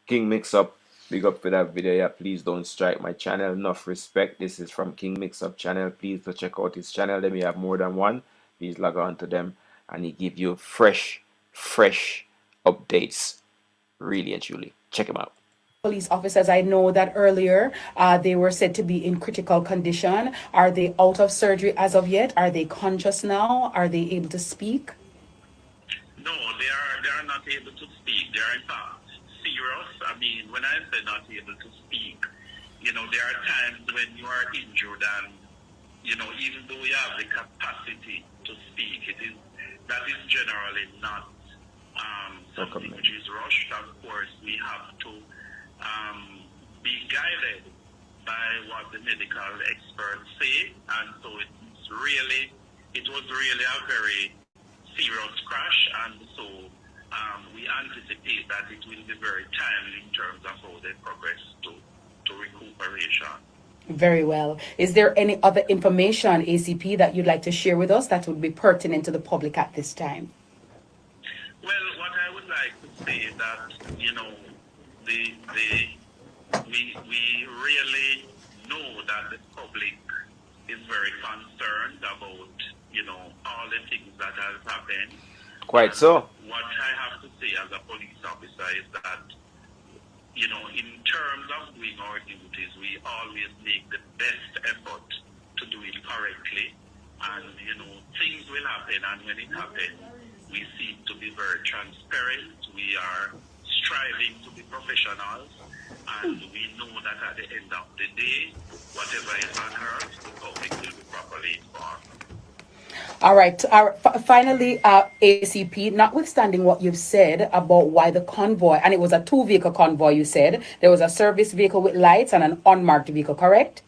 King Mix Up, big up for that video. Yeah, please don't strike my channel. Enough respect. This is from King Mix Up channel. Please to check out his channel. They may have more than one. Please log on to them and he give you fresh updates. Really and truly. Check him out. Police officers, I know that earlier they were said to be in critical condition. Are they out of surgery as of yet? Are they conscious now? Are they able to speak? No, they are not able to speak. They are in fact serious. I mean, when I say not able to speak, you know, there are times when you are injured and, you know, even though you have the capacity to speak, that is generally not something which is rushed. Of course, we have to be guided by what the medical experts say, and so it was really a very serious crash, and so we anticipate that it will be very timely in terms of how they progress to recuperation. Very well. Is there any other information, ACP, that you'd like to share with us that would be pertinent to the public at this time? Well, what I would like to say is that, you know, we really know that the public is very concerned about, you know, all the things that have happened. Quite so. What I have to say as a police officer is that, you know, in terms of doing our duties, we always make the best effort to do it correctly. And, you know, things will happen, and when it happens, we seek to be very transparent. We are striving to be professionals, and we know that at the end of the day, whatever is unearthed, the public will be properly informed. All right. Finally, ACP, notwithstanding what you've said about why the convoy, and it was a 2-vehicle convoy, you said, there was a service vehicle with lights and an unmarked vehicle, correct?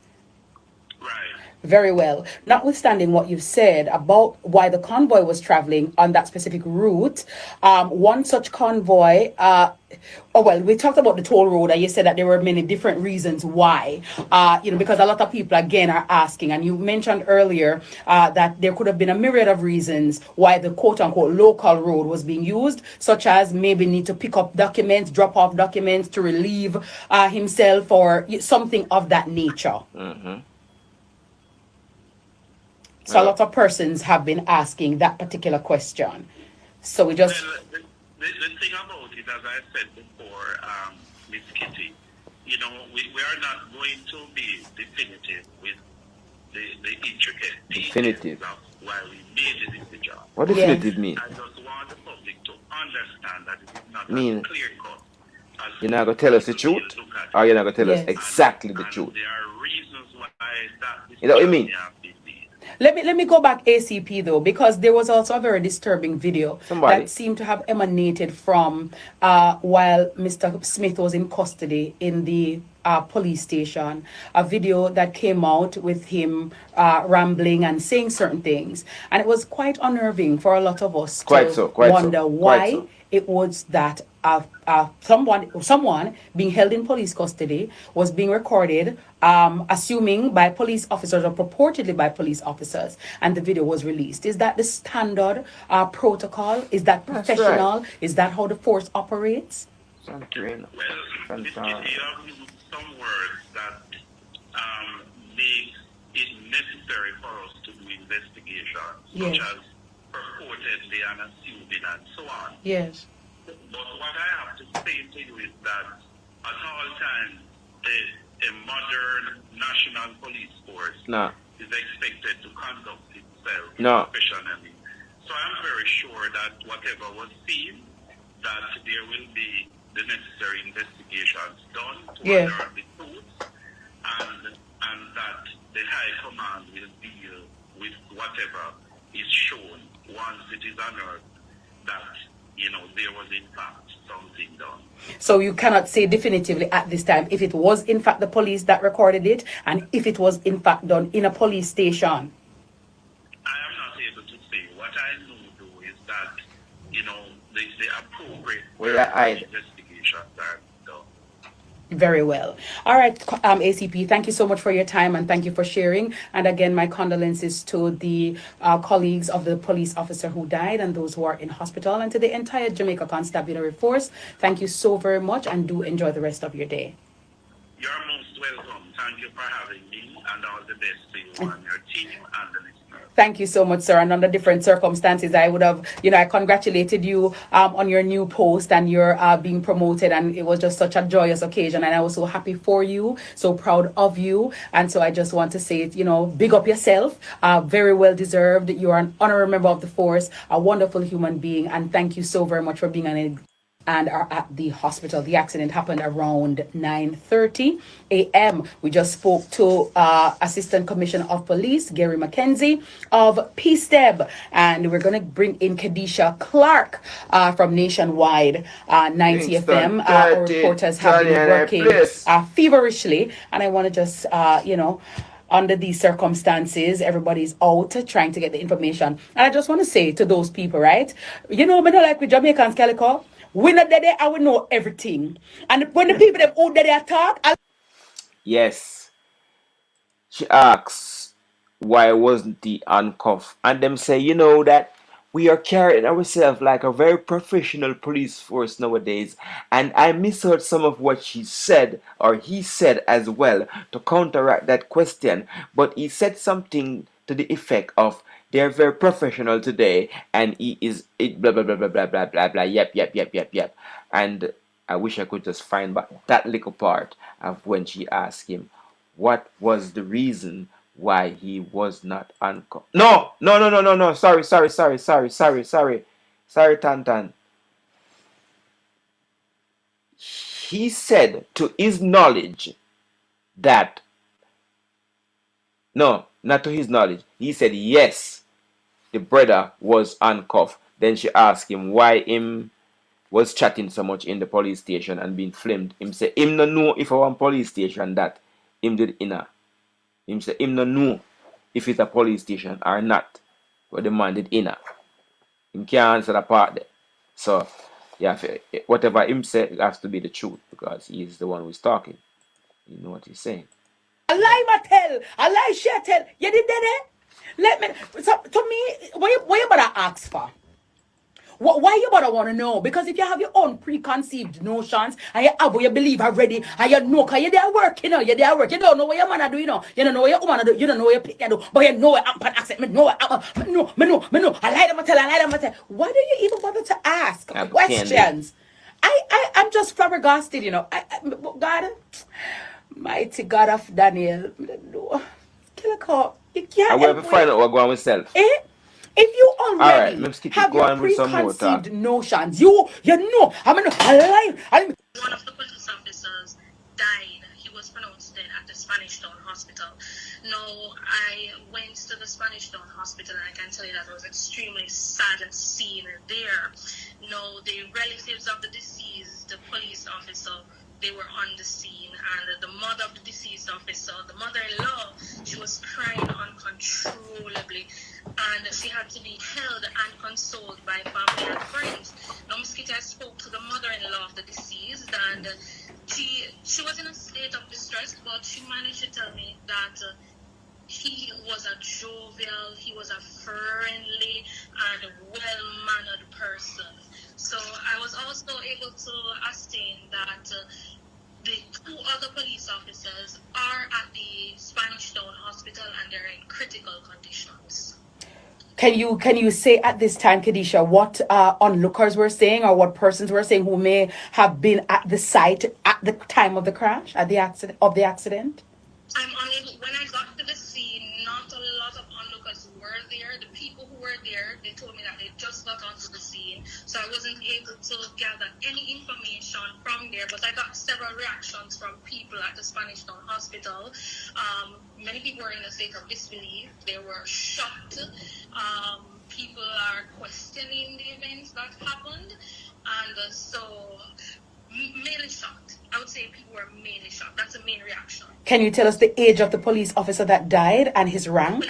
Very well. Notwithstanding what you've said about why the convoy was traveling on that specific route, one such convoy, we talked about the toll road, and you said that there were many different reasons why, you know, because a lot of people, again, are asking, and you mentioned earlier that there could have been a myriad of reasons why the quote-unquote local road was being used, such as maybe need to pick up documents, drop off documents to relieve himself, or something of that nature. So a lot of persons have been asking that particular question. So we just... Well, the thing about it, as I said before, Miss Kitty, you know, we are not going to be definitive with the intricate details of why we made the decision. What definitive mean? I just want the public to understand that it is not Mean, as clear cut as you're not going to tell us the truth? Or you're not going to tell us exactly the truth? there are reasons why that You know what I mean? Let me go back ACP though, because there was also a very disturbing video that seemed to have emanated from while Mr. Smith was in custody in the police station. A video that came out with him rambling and saying certain things, and it was quite unnerving for a lot of us to wonder why it was that someone being held in police custody was being recorded, assuming by police officers or purportedly by police officers, and the video was released. Is that the standard protocol? Is that professional? Is that how the force operates? Well, you have used some words that make it necessary for us to do investigations, such as purportedly and assuming and so on. Yes. But what I have to say to you is that at all times, a modern national police force is expected to conduct itself professionally. So I'm very sure that whatever was seen, that there will be the necessary investigations done to unearth the truth, and that the High Command will deal with whatever is shown once it is unearthed that, you know, there was in fact something done. So you cannot say definitively at this time if it was in fact the police that recorded it, and if it was in fact done in a police station. I am not able to say. What I know though is that, you know, the appropriate investigations are done. Very well. All right, ACP, thank you so much for your time and thank you for sharing. And again, my condolences to the colleagues of the police officer who died and those who are in hospital, and to the entire Jamaica Constabulary Force. Thank you so very much, and do enjoy the rest of your day. You're most welcome. Thank you for having me, and all the best to you and your team and the listeners. Thank you so much, sir. And under different circumstances, I would have, I congratulated you on your new post and your being promoted. And it was just such a joyous occasion. And I was so happy for you, so proud of you. And so I just want to say, big up yourself. Very well deserved. You are an honorary member of the force, a wonderful human being. And thank you so very much for being and are at the hospital. The accident happened around 9:30 a.m. We just spoke to Assistant Commissioner of Police, Gary McKenzie of PSTEB, and we're going to bring in Kadisha Clark from Nationwide 90 FM. Our reporters have been working feverishly, and I want to just, under these circumstances, everybody's out trying to get the information. And I just want to say to those people, right? Me not like with Jamaicans, Calico. We not there, I will know everything. And when the people them out there talk, yes. She asks, why wasn't he uncuffed? And them say, that we are carrying ourselves like a very professional police force nowadays. And I misheard some of what she said, or he said as well, to counteract that question. But he said something to the effect of, they're very professional today, and he is blah blah blah blah blah blah blah blah yep. And I wish I could just find back that little part of when she asked him what was the reason why he was not uncuffed. No. Sorry, Tantan. He said to his knowledge that not to his knowledge. He said yes, the brother was uncuffed. Then she asked him why him was chatting so much in the police station and being filmed. Him say him no know if I want police station that him did inner. Him say him no know if it's a police station or not. But the man did inner. Him can't answer that part there. So yeah, whatever him say, it has to be the truth because he is the one who's talking. You know what he's saying. A lie Mattel, a lie she tell. You did that? Let me. So, to me, what you better ask for? Why you better want to know? Because if you have your own preconceived notions and you have what you believe already, and you know, because you're there work, you're there work. You don't know what your man do, you don't know what your woman do, you don't know what your pick do, but you know what I'm accent, me know. I lie them tell. Why do you even bother to ask questions? I'm just flabbergasted, God. Mighty God of Daniel. Calico, you can't. I will have to find out what's going on with self. If you already have your preconceived notions, you know, one of the police officers died. He was pronounced dead at the Spanish Town Hospital. Now, I went to the Spanish Town Hospital and I can tell you that it was extremely sad scene there. Now, the relatives of the deceased, the police officer, they were on the scene, and the mother of the deceased officer, the mother-in-law, she was crying uncontrollably, and she had to be held and consoled by family and friends. Now, Mosquito, I spoke to the mother-in-law of the deceased, and she was in a state of distress, but she managed to tell me that he was a jovial, he was a friendly and well-mannered person. So I was also able to ascertain that the two other police officers are at the Spanish Town Hospital and they're in critical conditions. Can you say at this time, Kadisha, what onlookers were saying or what persons were saying who may have been at the site at the time of the crash, at the accident? I'm unable. When I got to the scene, not a lot of onlookers were there. The people who were there, they told me that they just got onto the scene, so I wasn't able to gather any information from there. But I got several reactions from people at the Spanish Town Hospital. Many people were in a state of disbelief. They were shocked. People are questioning the events that happened, and so mainly shocked. I would say people were mainly shocked. That's the main reaction. Can you tell us the age of the police officer that died and his rank?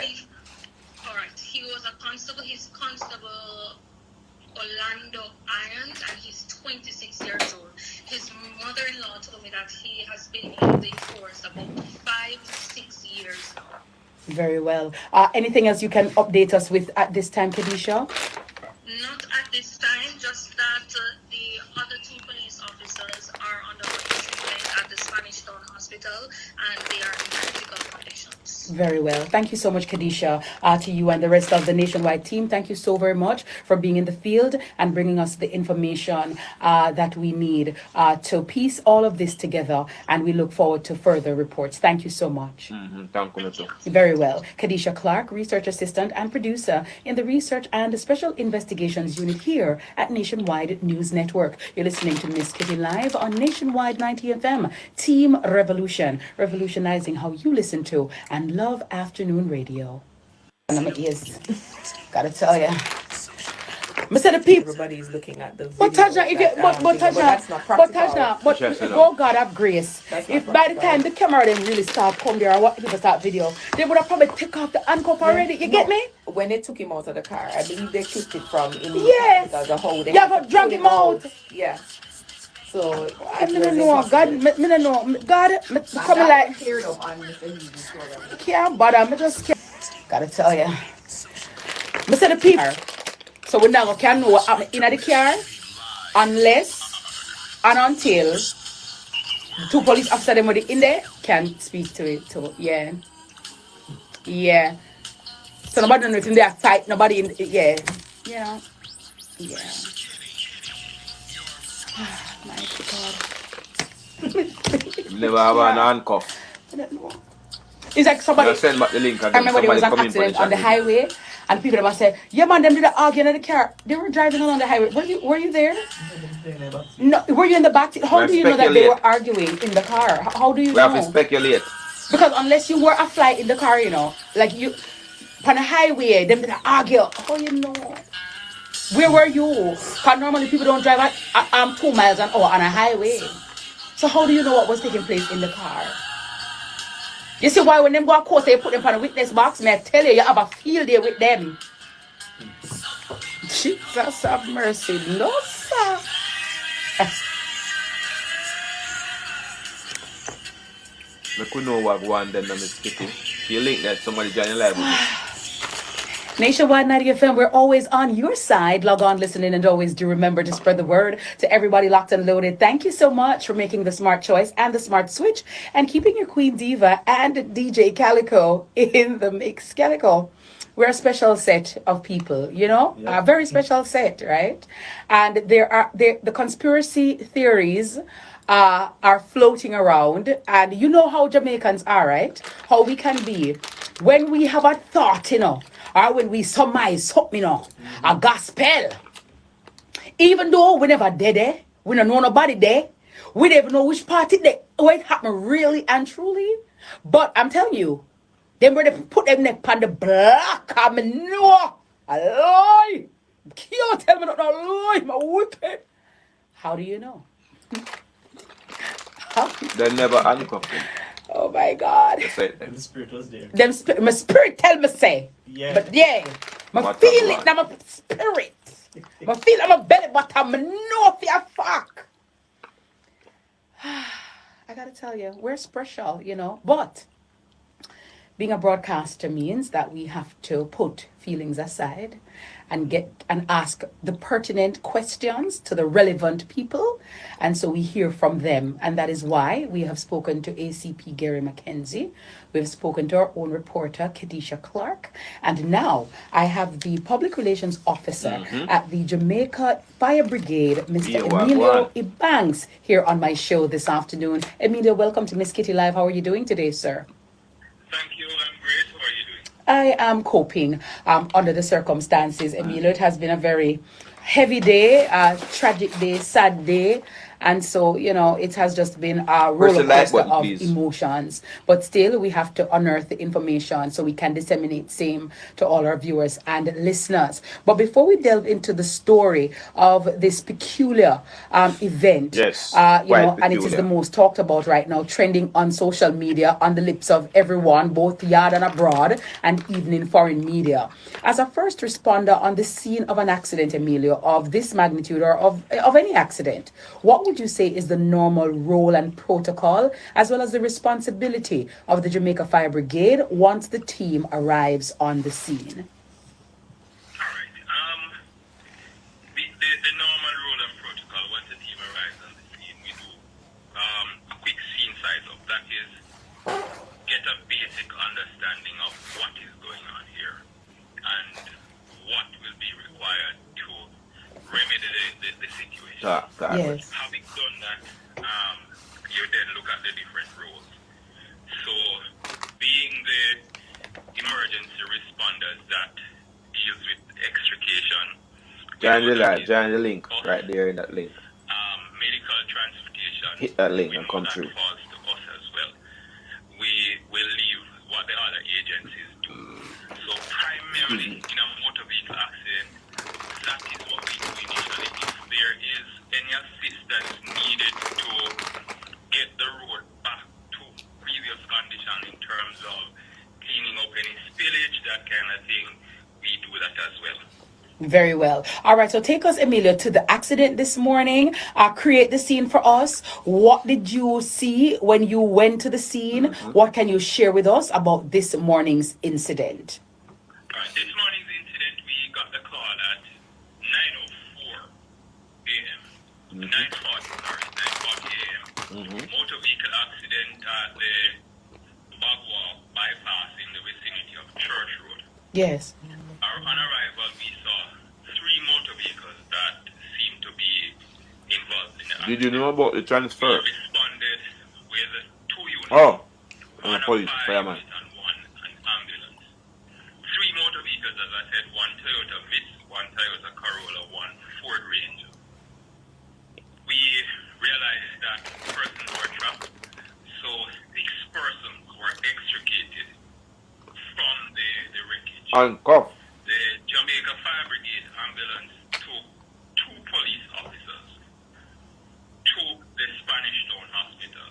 All right. He was a constable. He's Constable Orlando Irons, and he's 26 years old. His mother-in-law told me that he has been in the force about 5-6 years now. Very well. Anything else you can update us with at this time, Kadisha? Not at this time, just that the other two police officers are undergoing treatment at the Spanish Town Hospital and they are in critical conditions. Very well. Thank you so much, Kadisha, to you and the rest of the Nationwide team. Thank you so very much for being in the field and bringing us the information that we need to piece all of this together. And we look forward to further reports. Thank you so much. Thank you. Very well. Kadisha Clark, Research Assistant and Producer in the Research and Special Investigations Unit here at Nationwide News Network. You're listening to Miss Kitty live on Nationwide 90 FM. Team Revolution, revolutionizing how you listen to and love afternoon radio. And my ears, gotta tell you. Everybody's looking at the video. Oh God have grace. If by the time the camera them really start come there or what people start video, they would have probably take off the handcuff already. You get me? When they took him out of the car, I believe they clipped it from in because the whole. Yeah, but drag him out. Yeah. So I don't know. God, me don't know. God, me come like. Can't bother. Me just can't. Gotta tell you. Me say the people. So we never can know what happened in the car unless and until the two police officers them in there can speak to it too. Yeah. Yeah. So nobody knows in their fight, nobody in yeah. You know. Yeah. My God. Never have an handcuff. I don't know. It's like somebody. Send back the link again. I remember there was an accident on the highway, and people were saying, "Yeah, man, them did an argument in the car. They were driving along the highway. Were you there? No, were you in the back? How do you know that they were arguing in the car? How do you know? We have to speculate. Because unless you were a fly in the car, you know, like you on a highway, them did argue. How you know? Where were you? Because normally people don't drive at 2 miles an hour on a highway. So how do you know what was taking place in the car? You see why when them go to court, they put them on a witness box? May I tell you, you have a field day with them. Jesus have mercy. No, sir. I could know what one then, Miss Kitty. You link that somebody joining live with me. Nationwide 90 FM, we're always on your side. Log on, listening, and always do remember to spread the word to everybody locked and loaded. Thank you so much for making the smart choice and the smart switch and keeping your Queen Diva and DJ Calico in the mix. Calico, we're a special set of people, you know, a very special set, right? And there are the conspiracy theories are floating around. And you know how Jamaicans are, right? How we can be when we have a thought, or when we surmise something, a gospel. Even though we never there, we don't know nobody there, we don't even know which part where it happened really and truly. But I'm telling you, them ready to put them neck on the block. I mean, no, a lie. Can't tell me not a lie, my wicked. How do you know? They never handcuffed him. Oh my God. The spirit was there. My spirit tell me say. Yeah. But yeah, my feel it now my spirit. My feel it my belly button. I know if you fuck. I gotta tell you, we're special, but being a broadcaster means that we have to put feelings aside and ask the pertinent questions to the relevant people. And so we hear from them. And that is why we have spoken to ACP Gary McKenzie. We've spoken to our own reporter, Kadisha Clark. And now I have the public relations officer at the Jamaica Fire Brigade, Mr. Emilio Ibanks, here on my show this afternoon. Emilio, welcome to Miss Kitty Live. How are you doing today, sir? Thank you. I'm great. How are you doing? I am coping under the circumstances, Emilio. It has been a very heavy day, tragic day, sad day. And so, it has just been a roller coaster of emotions. But still, we have to unearth the information so we can disseminate same to all our viewers and listeners. But before we delve into the story of this peculiar event, and it is the most talked about right now, trending on social media, on the lips of everyone, both yard and abroad, and even in foreign media. As a first responder on the scene of an accident, Emilio, of this magnitude or of any accident, what would you say is the normal role and protocol, as well as the responsibility of the Jamaica Fire Brigade once the team arrives on the scene? All right. The normal role and protocol once the team arrives on the scene, we do a quick scene size up. That is, get a basic understanding of what is going on here and what will be required to remedy the situation. Yes. Having done that, you then look at the different roles. So, being the emergency responders that deals with extrication. Join the link right there in that link. Medical transportation. Hit that link and come through. Falls to us as well. We will leave what the other agencies do. So primarily in a motor vehicle accident, that is what we do initially. If there is any assistance needed to get the road back to previous condition in terms of cleaning up any spillage, that kind of thing, we do that as well. Very well. All right, so take us, Emilio, to the accident this morning. Create the scene for us. What did you see when you went to the scene? What can you share with us about this morning's incident? This morning's incident, we got the call at 9:04 a.m. 9:40 a.m. Motor vehicle accident at the Bagua bypass in the vicinity of Church Road. Yes. On arrival, we saw 3 motor vehicles that seemed to be involved in the accident. Did you know about the transfer? We responded with 2 units. Oh, one police, fireman and one ambulance. 3 motor vehicles, as I said, 1 Toyota Vitz, 1 Toyota Corolla, 1 Ford Ranger. We realized that persons were trapped, so 6 persons were extricated from the wreckage. Handcuffed. The Jamaica Fire Brigade ambulance took 2 police officers to the Spanish Town Hospital.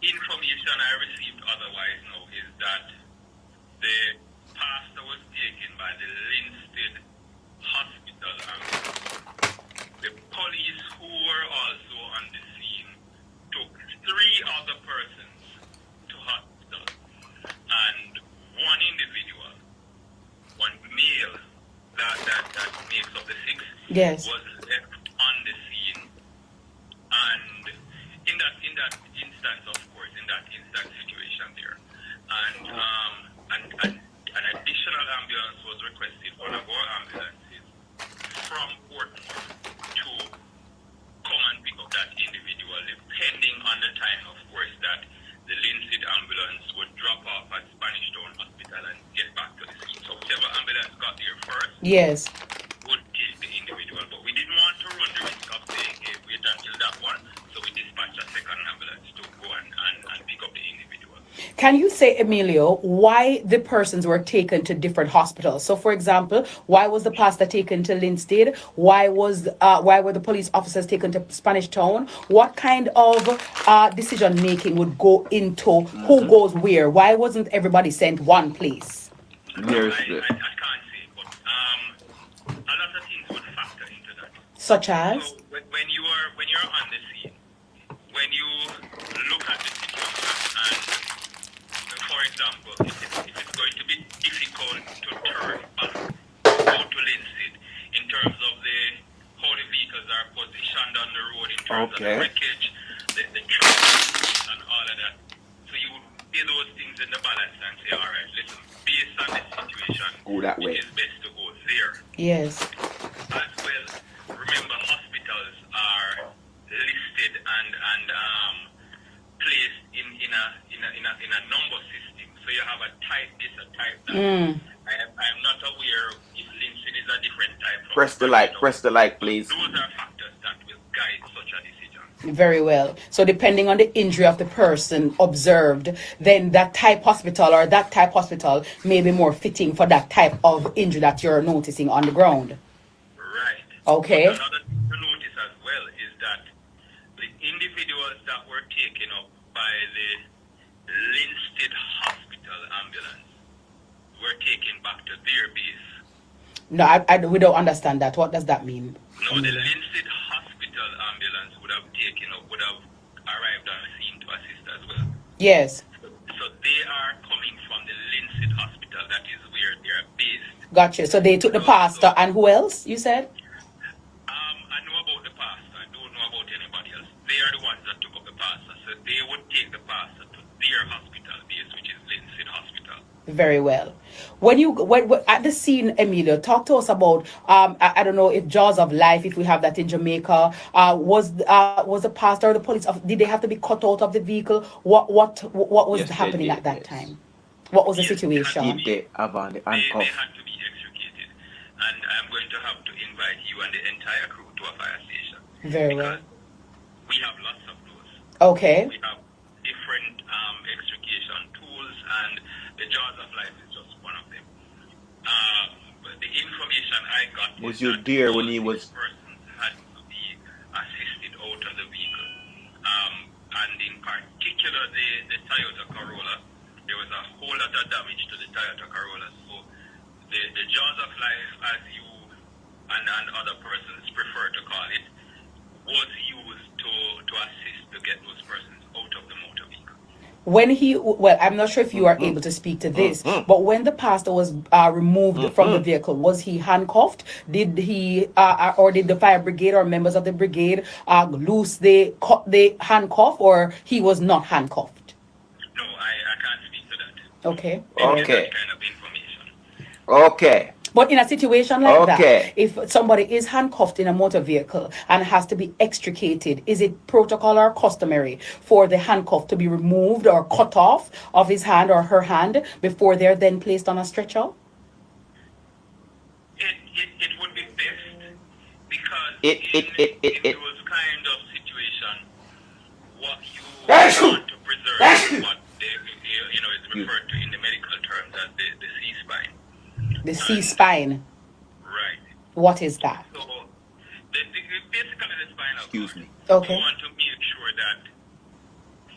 Information I received otherwise now is that the pastor was taken by the Linstead Hospital ambulance. The police who were also on the scene took 3 other persons to hospital, and 1 individual, 1 male that makes up the 6, yes, was left on the scene. And in that instance, of course, in that situation there, and an additional ambulance was requested, one of our ambulances from Portmore, to come and pick up that individual Yes. would take the individual. But we didn't want to run the risk of saying, hey, wait until that one. So we dispatched a second ambulance to go and pick up the individual. Can you say, Emilio, why the persons were taken to different hospitals? So, for example, why was the pastor taken to Linstead? Why were the police officers taken to Spanish Town? What kind of decision making would go into who goes where? Why wasn't everybody sent one place? I can't say, but a lot of things would factor into that. Such as? So when you're on the scene, when you look at the situation, and for example, if it's going to be difficult to turn back, go to Linstead in terms of how the vehicles are positioned on the road, in terms of the wreckage, the traffic, and all of that. So you weigh those things in the balance and say, all right, listen, based on this situation, it is best to go there. Yes. As well, remember, hospitals are listed and placed in a number system. So you have a type this, a type that. I'm not aware if Linstead is a different type. Press the like, please. Those are factors that will guide such a decision. Very well. So depending on the injury of the person observed, then that type hospital or that type hospital may be more fitting for that type of injury that you're noticing on the ground. Right. Okay. But another thing to notice as well is that the individuals that were taken up by the Linstead Hospital ambulance were taken back to their base. No, we don't understand that. What does that mean? No, the Linstead Hospital ambulance would have arrived on the scene to assist as well. Yes. So they are coming from the Linstead Hospital. That is where they are based. Gotcha. So they took the pastor and who else, you said? I know about the pastor. I don't know about anybody else. They are the ones that took up the pastor. So they would take the pastor to their hospital base, which is Linstead Hospital. Very well. When at the scene, Emilio, talk to us about I don't know if Jaws of Life, if we have that in Jamaica, was the pastor or the police did they have to be cut out of the vehicle? What was happening at that time? What was the situation? They had to be extricated, and I'm going to have to invite you and the entire crew to a fire station. Very well. We have lots of those. Okay. We have different extrication tools, and the Jaws of Life is just one of them. But the information I got was your dear when he was persons had to be assisted out of the vehicle. And in particular the Toyota Corolla, there was a whole lot of damage to the Toyota Corolla. So the Jaws of Life, as you and other persons prefer to call it, was used to assist to get those persons out of the motor vehicle. When I'm not sure if you are able to speak to this, but when the pastor was removed from the vehicle, was he handcuffed? Did he or did the fire brigade or members of the brigade cut the handcuff, or he was not handcuffed? No, I can't speak to that. Okay. Okay. That kind of information. Okay. But in a situation like that, if somebody is handcuffed in a motor vehicle and has to be extricated, is it protocol or customary for the handcuff to be removed or cut off of his hand or her hand before they're then placed on a stretcher? It would be best, because in those kind of situation, what you want to preserve, what is referred to in the medical terms as the C-spine. The C-spine. Right. What is that? So, basically the spinal cord. Okay. You want to make sure that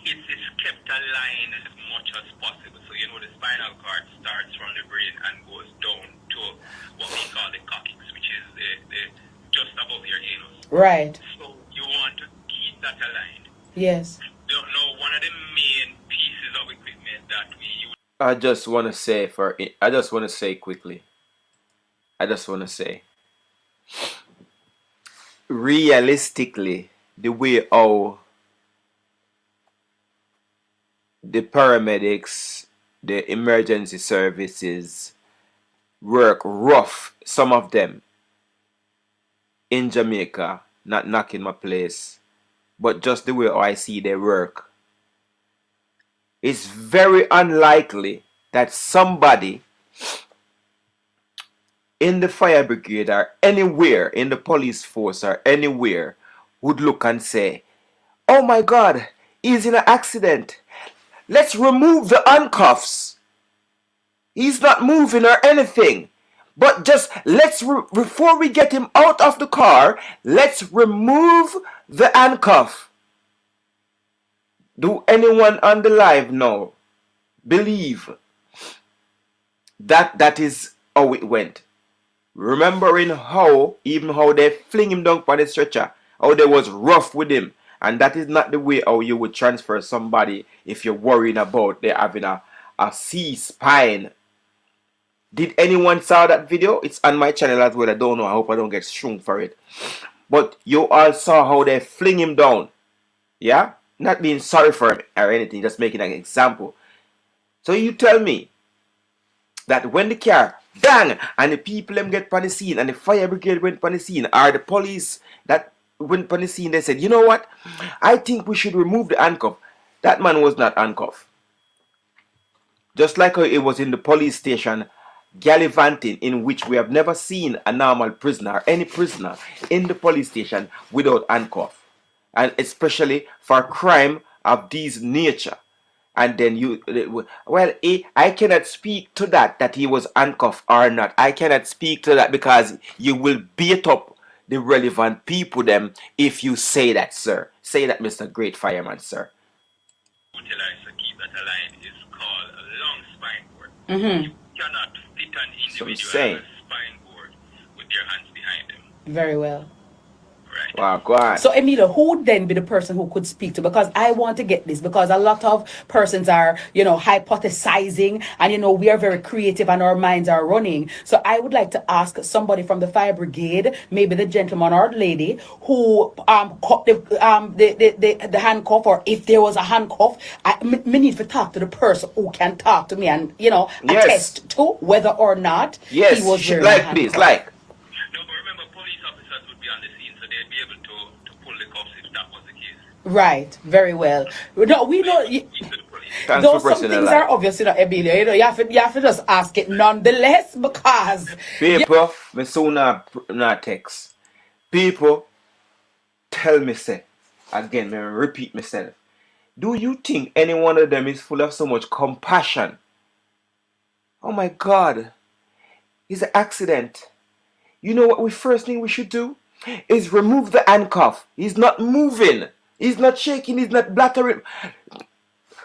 it is kept aligned as much as possible. So, the spinal cord starts from the brain and goes down to what we call the coccyx, which is the just above your anus. Right. So, you want to keep that aligned. Yes. One of the main pieces of equipment that we use. I just want to say quickly. Realistically, the way how the paramedics, the emergency services work rough, some of them in Jamaica, not knocking my place, but just the way how I see their work, it's very unlikely that somebody in the fire brigade or anywhere in the police force or anywhere would look and say, oh my God, he's in an accident. Let's remove the handcuffs. He's not moving or anything. But just before we get him out of the car, let's remove the handcuff. Do anyone on the live now believe that that is how it went? Remembering how they fling him down on the stretcher, how they was rough with him. And that is not the way how you would transfer somebody if you're worrying about they having a C-spine. Did anyone saw that video? It's on my channel as well. I don't know. I hope I don't get strung for it. But you all saw how they fling him down. Yeah? Not being sorry for him or anything. Just making an example. So you tell me that when the car bang and the people them get on the scene and the fire brigade went on the scene or the police that went on the scene, they said, you know what? I think we should remove the handcuff. That man was not handcuffed. Just like how it was in the police station gallivanting, in which we have never seen a normal prisoner or any prisoner in the police station without handcuff, and especially for crime of this nature. And then I cannot speak to that he was handcuffed or not. I cannot speak to that because you will beat up the relevant people them if you say that, sir. Say that, Mr. Great Fireman, sir. Utilize to keep that aligned is called a long spine board. Mm-hmm. You cannot fit an individual saying. on a spine board with their hands behind them. Very well. Right. Wow, go on. So, Emilio, who would then be the person who could speak to? Because I want to get this, because a lot of persons are, hypothesizing, and, we are very creative and our minds are running. So I would like to ask somebody from the fire brigade, maybe the gentleman or lady, who cut the handcuff, or if there was a handcuff, me need to talk to the person who can talk to me and, attest to whether or not he was wearing a handcuff. Please, like. Right, very well. No, we know though some things are obviously not Emilio. You have to just ask it nonetheless, because people, me soon not text. People tell me say again, me repeat myself. Do you think any one of them is full of so much compassion? Oh my God, it's an accident. You know what first thing we should do is remove the handcuff. He's not moving. He's not shaking. He's not blattering.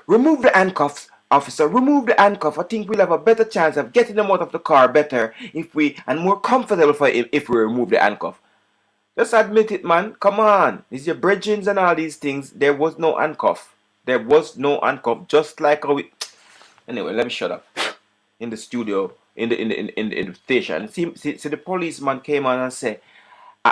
Remove the handcuffs, officer. Remove the handcuff. I think we'll have a better chance of getting him out of the car better and more comfortable for him if we remove the handcuff. Just admit it, man. Come on. It's your bridgings and all these things. There was no handcuff. There was no handcuff. Just like how we... Anyway, let me shut up. In the studio, in the station. See, the policeman came on and said,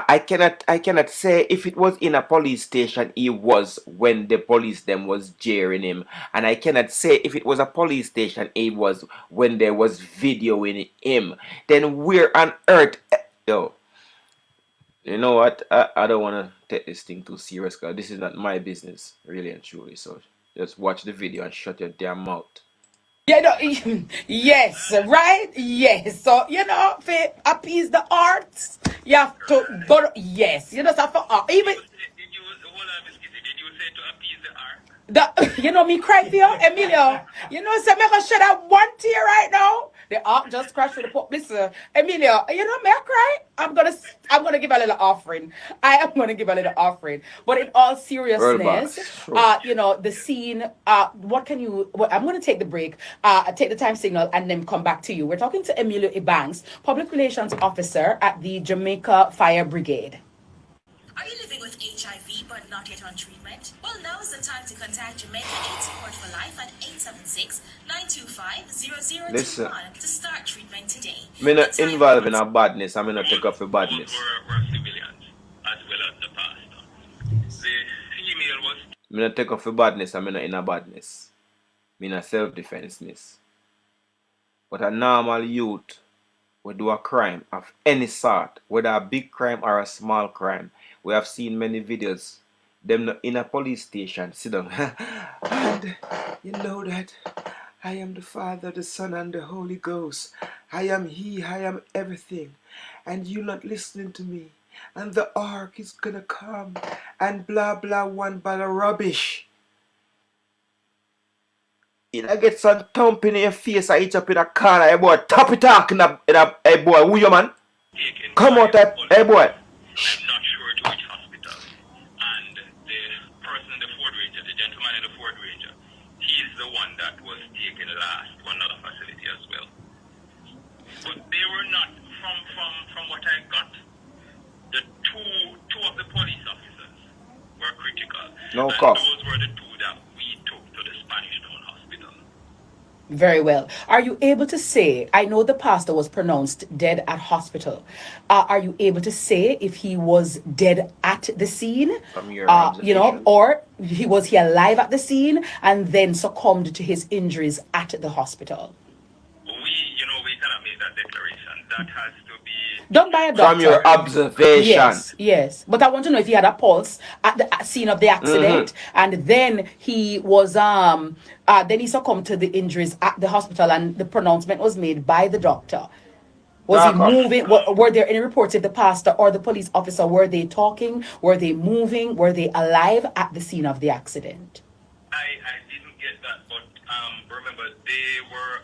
I cannot say if it was in a police station he was when the police them was jeering him, and I cannot say if it was a police station he was when there was videoing him. Then where on earth, yo? You know what? I don't want to take this thing too serious, because this is not my business, really and truly. So just watch the video and shut your damn mouth. Yes, right? Yes. So, to appease the arts, you have to go, yes, you just have to, even, Did you say to appease the arc? me cry for you, Emilio. So I'm going to shed out one tear right now. The ark just crashed with the pop. Listen, Emilio, may I cry? I'm gonna give a little offering. I am gonna give a little offering. But in all seriousness, the scene, I'm gonna take the break, take the time signal, and then come back to you. We're talking to Emilio Ebanks, Public Relations Officer at the Jamaica Fire Brigade. Are you living with HIV but not yet on treatment? Well, now is the time to contact Jamaica AIDS Support for Life at 876-925-0021 to start treatment today. I'm not involved in a badness. I'm not take off the badness. We're civilians, as well as the pastor. The female was... I'm not take off the badness. I'm not in a badness. I'm in a self-defense, miss. But a normal youth will do a crime of any sort, whether a big crime or a small crime. We have seen many videos, them in a police station, sit down, and you know that I am the Father, the Son, and the Holy Ghost. I am He, I am everything. And you not listening to me. And the ark is gonna come. And blah blah one ball of rubbish. You know, get some thump in your face, I eat up in a corner, hey boy. Top it talk hey boy, who you man? Come out, hey boy. I'm not sure to which hospital. And the person in the Ford Ranger, the gentleman in the Ford Ranger, he's the one that was taken last to another facility as well. But they were not, from what I got, the two of the police officers were critical. No and cough. those were the two that we took to the Spanish Town Hospital. Very well. Are you able to say, I know the pastor was pronounced dead at hospital. Are you able to say if he was dead at the scene? From your observation? Or was he alive at the scene and then succumbed to his injuries at the hospital? We cannot make that declaration. That has to be done by a doctor. From your observation. Yes. But I want to know if he had a pulse at the scene of the accident, and then he was then he succumbed to the injuries at the hospital, and the pronouncement was made by the doctor. Was he moving? Were there any reports if the pastor or the police officer, were they talking? Were they moving? Were they alive at the scene of the accident? I didn't get that, but remember, they were,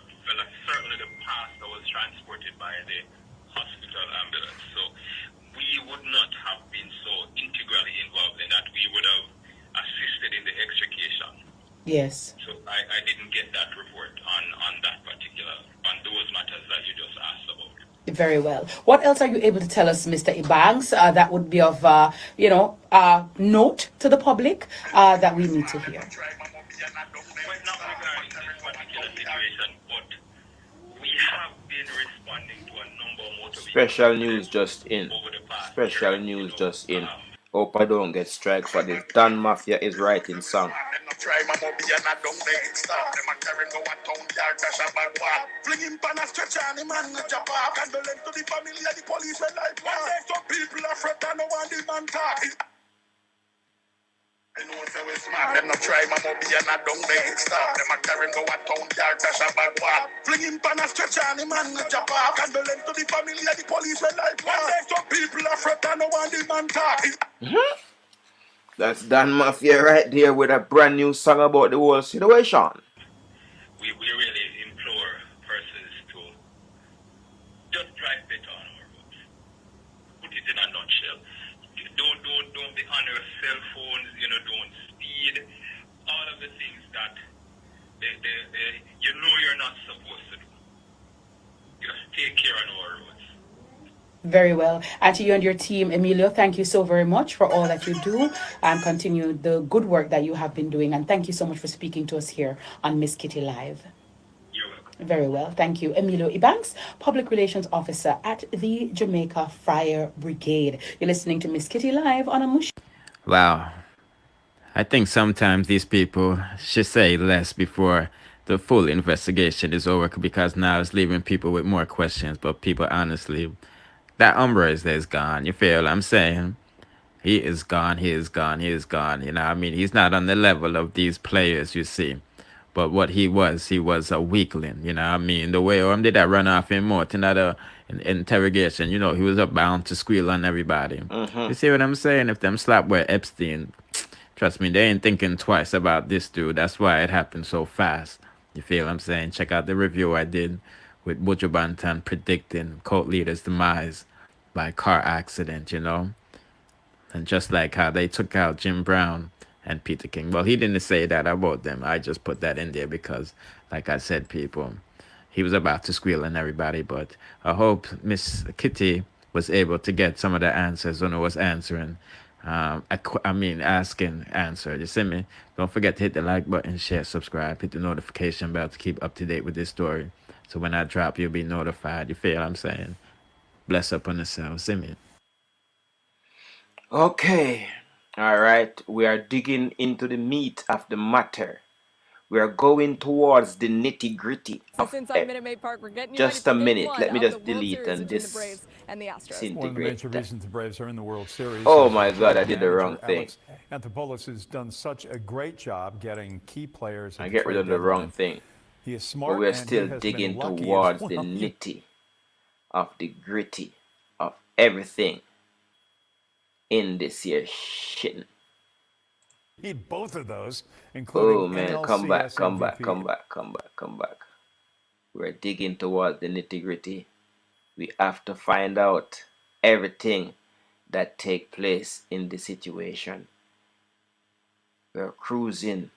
certainly the pastor was transported by the hospital ambulance, so we would not have been so integrally involved in that. We would have assisted in the extrication. Yes. So I didn't get that report on that particular, on those matters that you just asked about. Very well. What else are you able to tell us, Mr. Ebanks, that would be of, note to the public that we need to hear? Special news just in. Special news just in. Hope I don't get strike for this. Dan Mafia is writing song. I know say we smart, them not try my mobile and I don't make it stop. Them a carry go a town yard, dash a bag walk. Fling him pan a stretch on him and a jump off. Condolence to the family of the police when life was. Some people are fret and no one the man talk. That's Dan Mafia right there with a brand new song about the whole situation. We really implore persons to just drive better on our roads. Put it in a nutshell. Don't be on your cell phones, don't speed. All of the things that you're not supposed to do. Just take care on our roads. Very well. And to you and your team, Emilio, thank you so very much for all that you do and continue the good work that you have been doing. And thank you so much for speaking to us here on Miss Kitty Live. You're welcome. Very well. Thank you. Emilio Ebanks, Public Relations Officer at the Jamaica Fire Brigade. You're listening to Miss Kitty Live on a Mush. Wow. I think sometimes these people should say less before the full investigation is over, because now it's leaving people with more questions. But people, honestly, that Umbra is gone. You feel what I'm saying? He is gone. He is gone. He is gone. He's not on the level of these players, you see. But what he was a weakling. The way did that run off in more another interrogation, he was bound to squeal on everybody. You see what I'm saying? If them slap were Epstein, trust me, they ain't thinking twice about this dude. That's why it happened so fast. You feel what I'm saying? Check out the review I did with Buju Banton predicting cult leaders' demise by car accident, And just like how they took out Jim Brown and Peter King. Well, he didn't say that about them. I just put that in there because, like I said, people, he was about to squeal on everybody. But I hope Miss Kitty was able to get some of the answers when I was answering. Asking, answer. You see me? Don't forget to hit the like button, share, subscribe, hit the notification bell to keep up to date with this story. So when I drop, you'll be notified. You feel what I'm saying? Bless up on yourself. See me? Okay. All right. We are digging into the meat of the matter. We are going towards the nitty gritty. Inside Minute Maid Park, we're getting just a minute. Let me just delete and this. And the Astros. One of the major reasons the Braves are in the World Series. Oh my God, I did the wrong thing. Anthopoulos has done such a great job getting key players. I get rid of the wrong thing. He is but smart we're and still he has been digging lucky as towards the well. nitty of the gritty of everything in this here shit. Need both of those, including Oh man, come back, NLCS come back, MVP. come back, come back, come back. We're digging towards the nitty gritty. We have to find out everything that take place in the situation. We're cruising.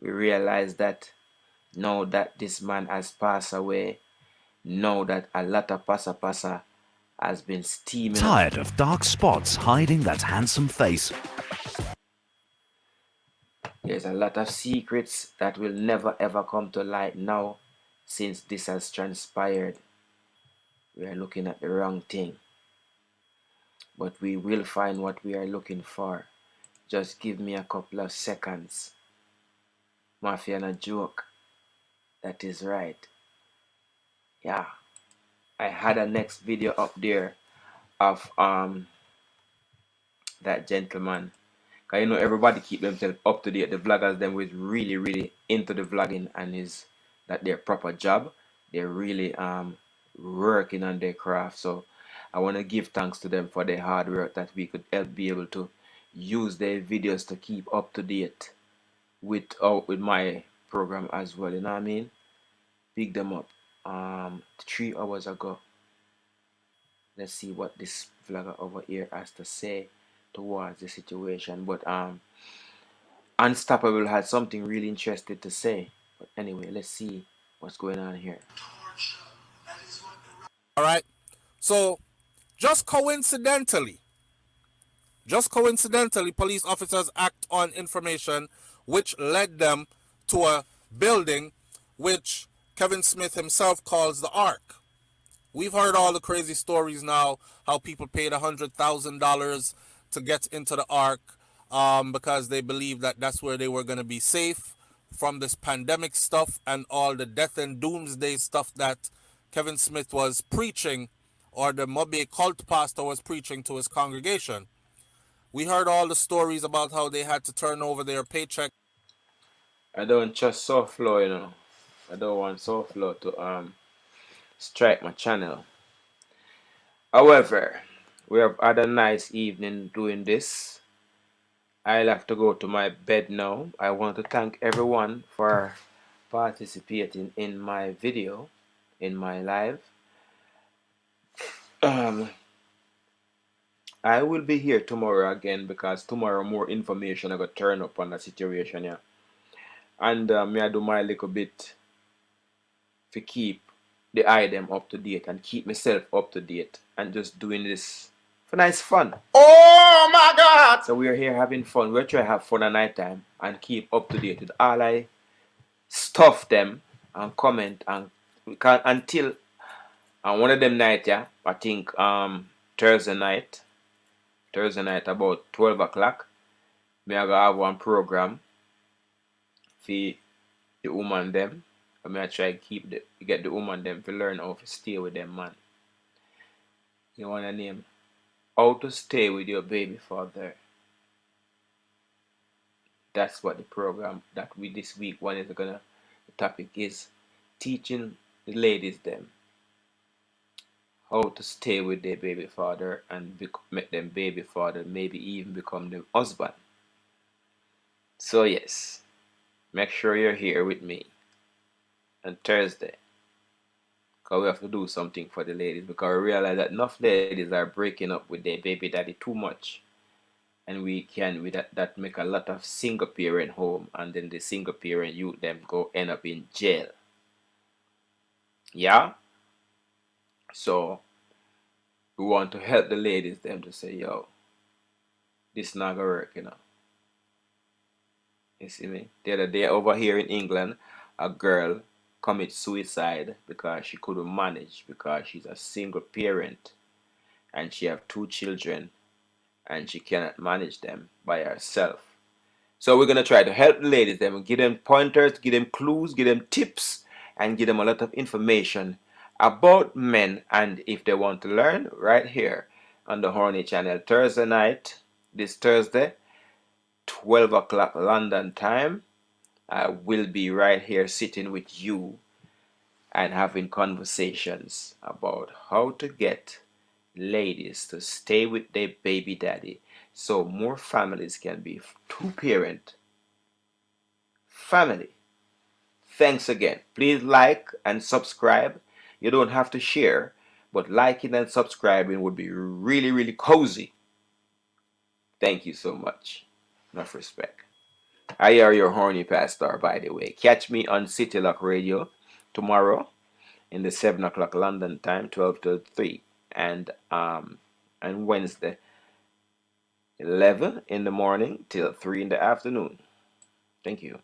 We realize that now that this man has passed away, know that a lot of pasa has been steaming up. Tired of dark spots hiding that handsome face? There's a lot of secrets that will never ever come to light now since this has transpired. We are looking at the wrong thing. But we will find what we are looking for. Just give me a couple of seconds. Mafia na joke. That is right. Yeah. I had a next video up there of that gentleman. Cause you know everybody keep themselves up to date. The vloggers them was really into the vlogging and is that their proper job. They're really working on their craft. So I want to give thanks to them for their hard work that we could help be able to use their videos to keep up to date with my program as well. You know what I mean? Pick them up 3 hours ago. Let's see what this vlogger over here has to say towards the situation. But Unstoppable had something really interesting to say. But anyway, let's see what's going on here. All right. So just coincidentally, police officers act on information which led them to a building which Kevin Smith himself calls the Ark. We've heard all the crazy stories now, how people paid $100,000 to get into the Ark because they believed that that's where they were going to be safe from this pandemic stuff and all the death and doomsday stuff that Kevin Smith was preaching, or the Mobe cult pastor was preaching to his congregation. We heard all the stories about how they had to turn over their paycheck. I don't trust SoFlo, you know. I don't want SoFlo to strike my channel. However, we have had a nice evening doing this. I'll have to go to my bed now. I want to thank everyone for participating in my video, in my live. I will be here tomorrow again because tomorrow more information I got turn up on the situation, yeah. And me I do my little bit to keep the item up to date and keep myself up to date and just doing this for nice fun. Oh my God! So we're here having fun. We're trying to have fun at night time and keep up to date with all I stuff them and comment and we can until one of them night, yeah. I think Thursday night about 12 o'clock. Me I go have one program for the woman them. I mean I try to get the woman them to learn how to stay with them man. You wanna name how to stay with your baby father. That's what the program that we this week one is gonna the topic is teaching the ladies them how to stay with their baby father and make them baby father, maybe even become their husband. So yes, make sure you're here with me on Thursday. Because we have to do something for the ladies because we realize that enough ladies are breaking up with their baby daddy too much. And we can with that make a lot of single parent home and then the single parent youth them go end up in jail. Yeah? So we want to help the ladies them to say, yo, this not gonna work, you know. You see me? The other day over here in England, a girl commit suicide because she couldn't manage because she's a single parent and she have 2 children and she cannot manage them by herself. So we're gonna try to help the ladies them, give them pointers, give them clues, give them tips, and give them a lot of information about men. And if they want to learn, right here on the Horny channel, Thursday night, this Thursday, 12 o'clock London time, I will be right here sitting with you and having conversations about how to get ladies to stay with their baby daddy so more families can be two-parent family. Thanks again. Please like and subscribe. You don't have to share, but liking and subscribing would be really, really cozy. Thank you so much. Enough respect. I are your horny pastor, by the way. Catch me on City Lock Radio tomorrow in the 7 o'clock London time, 12 to 3. And Wednesday, 11 in the morning till 3 in the afternoon. Thank you.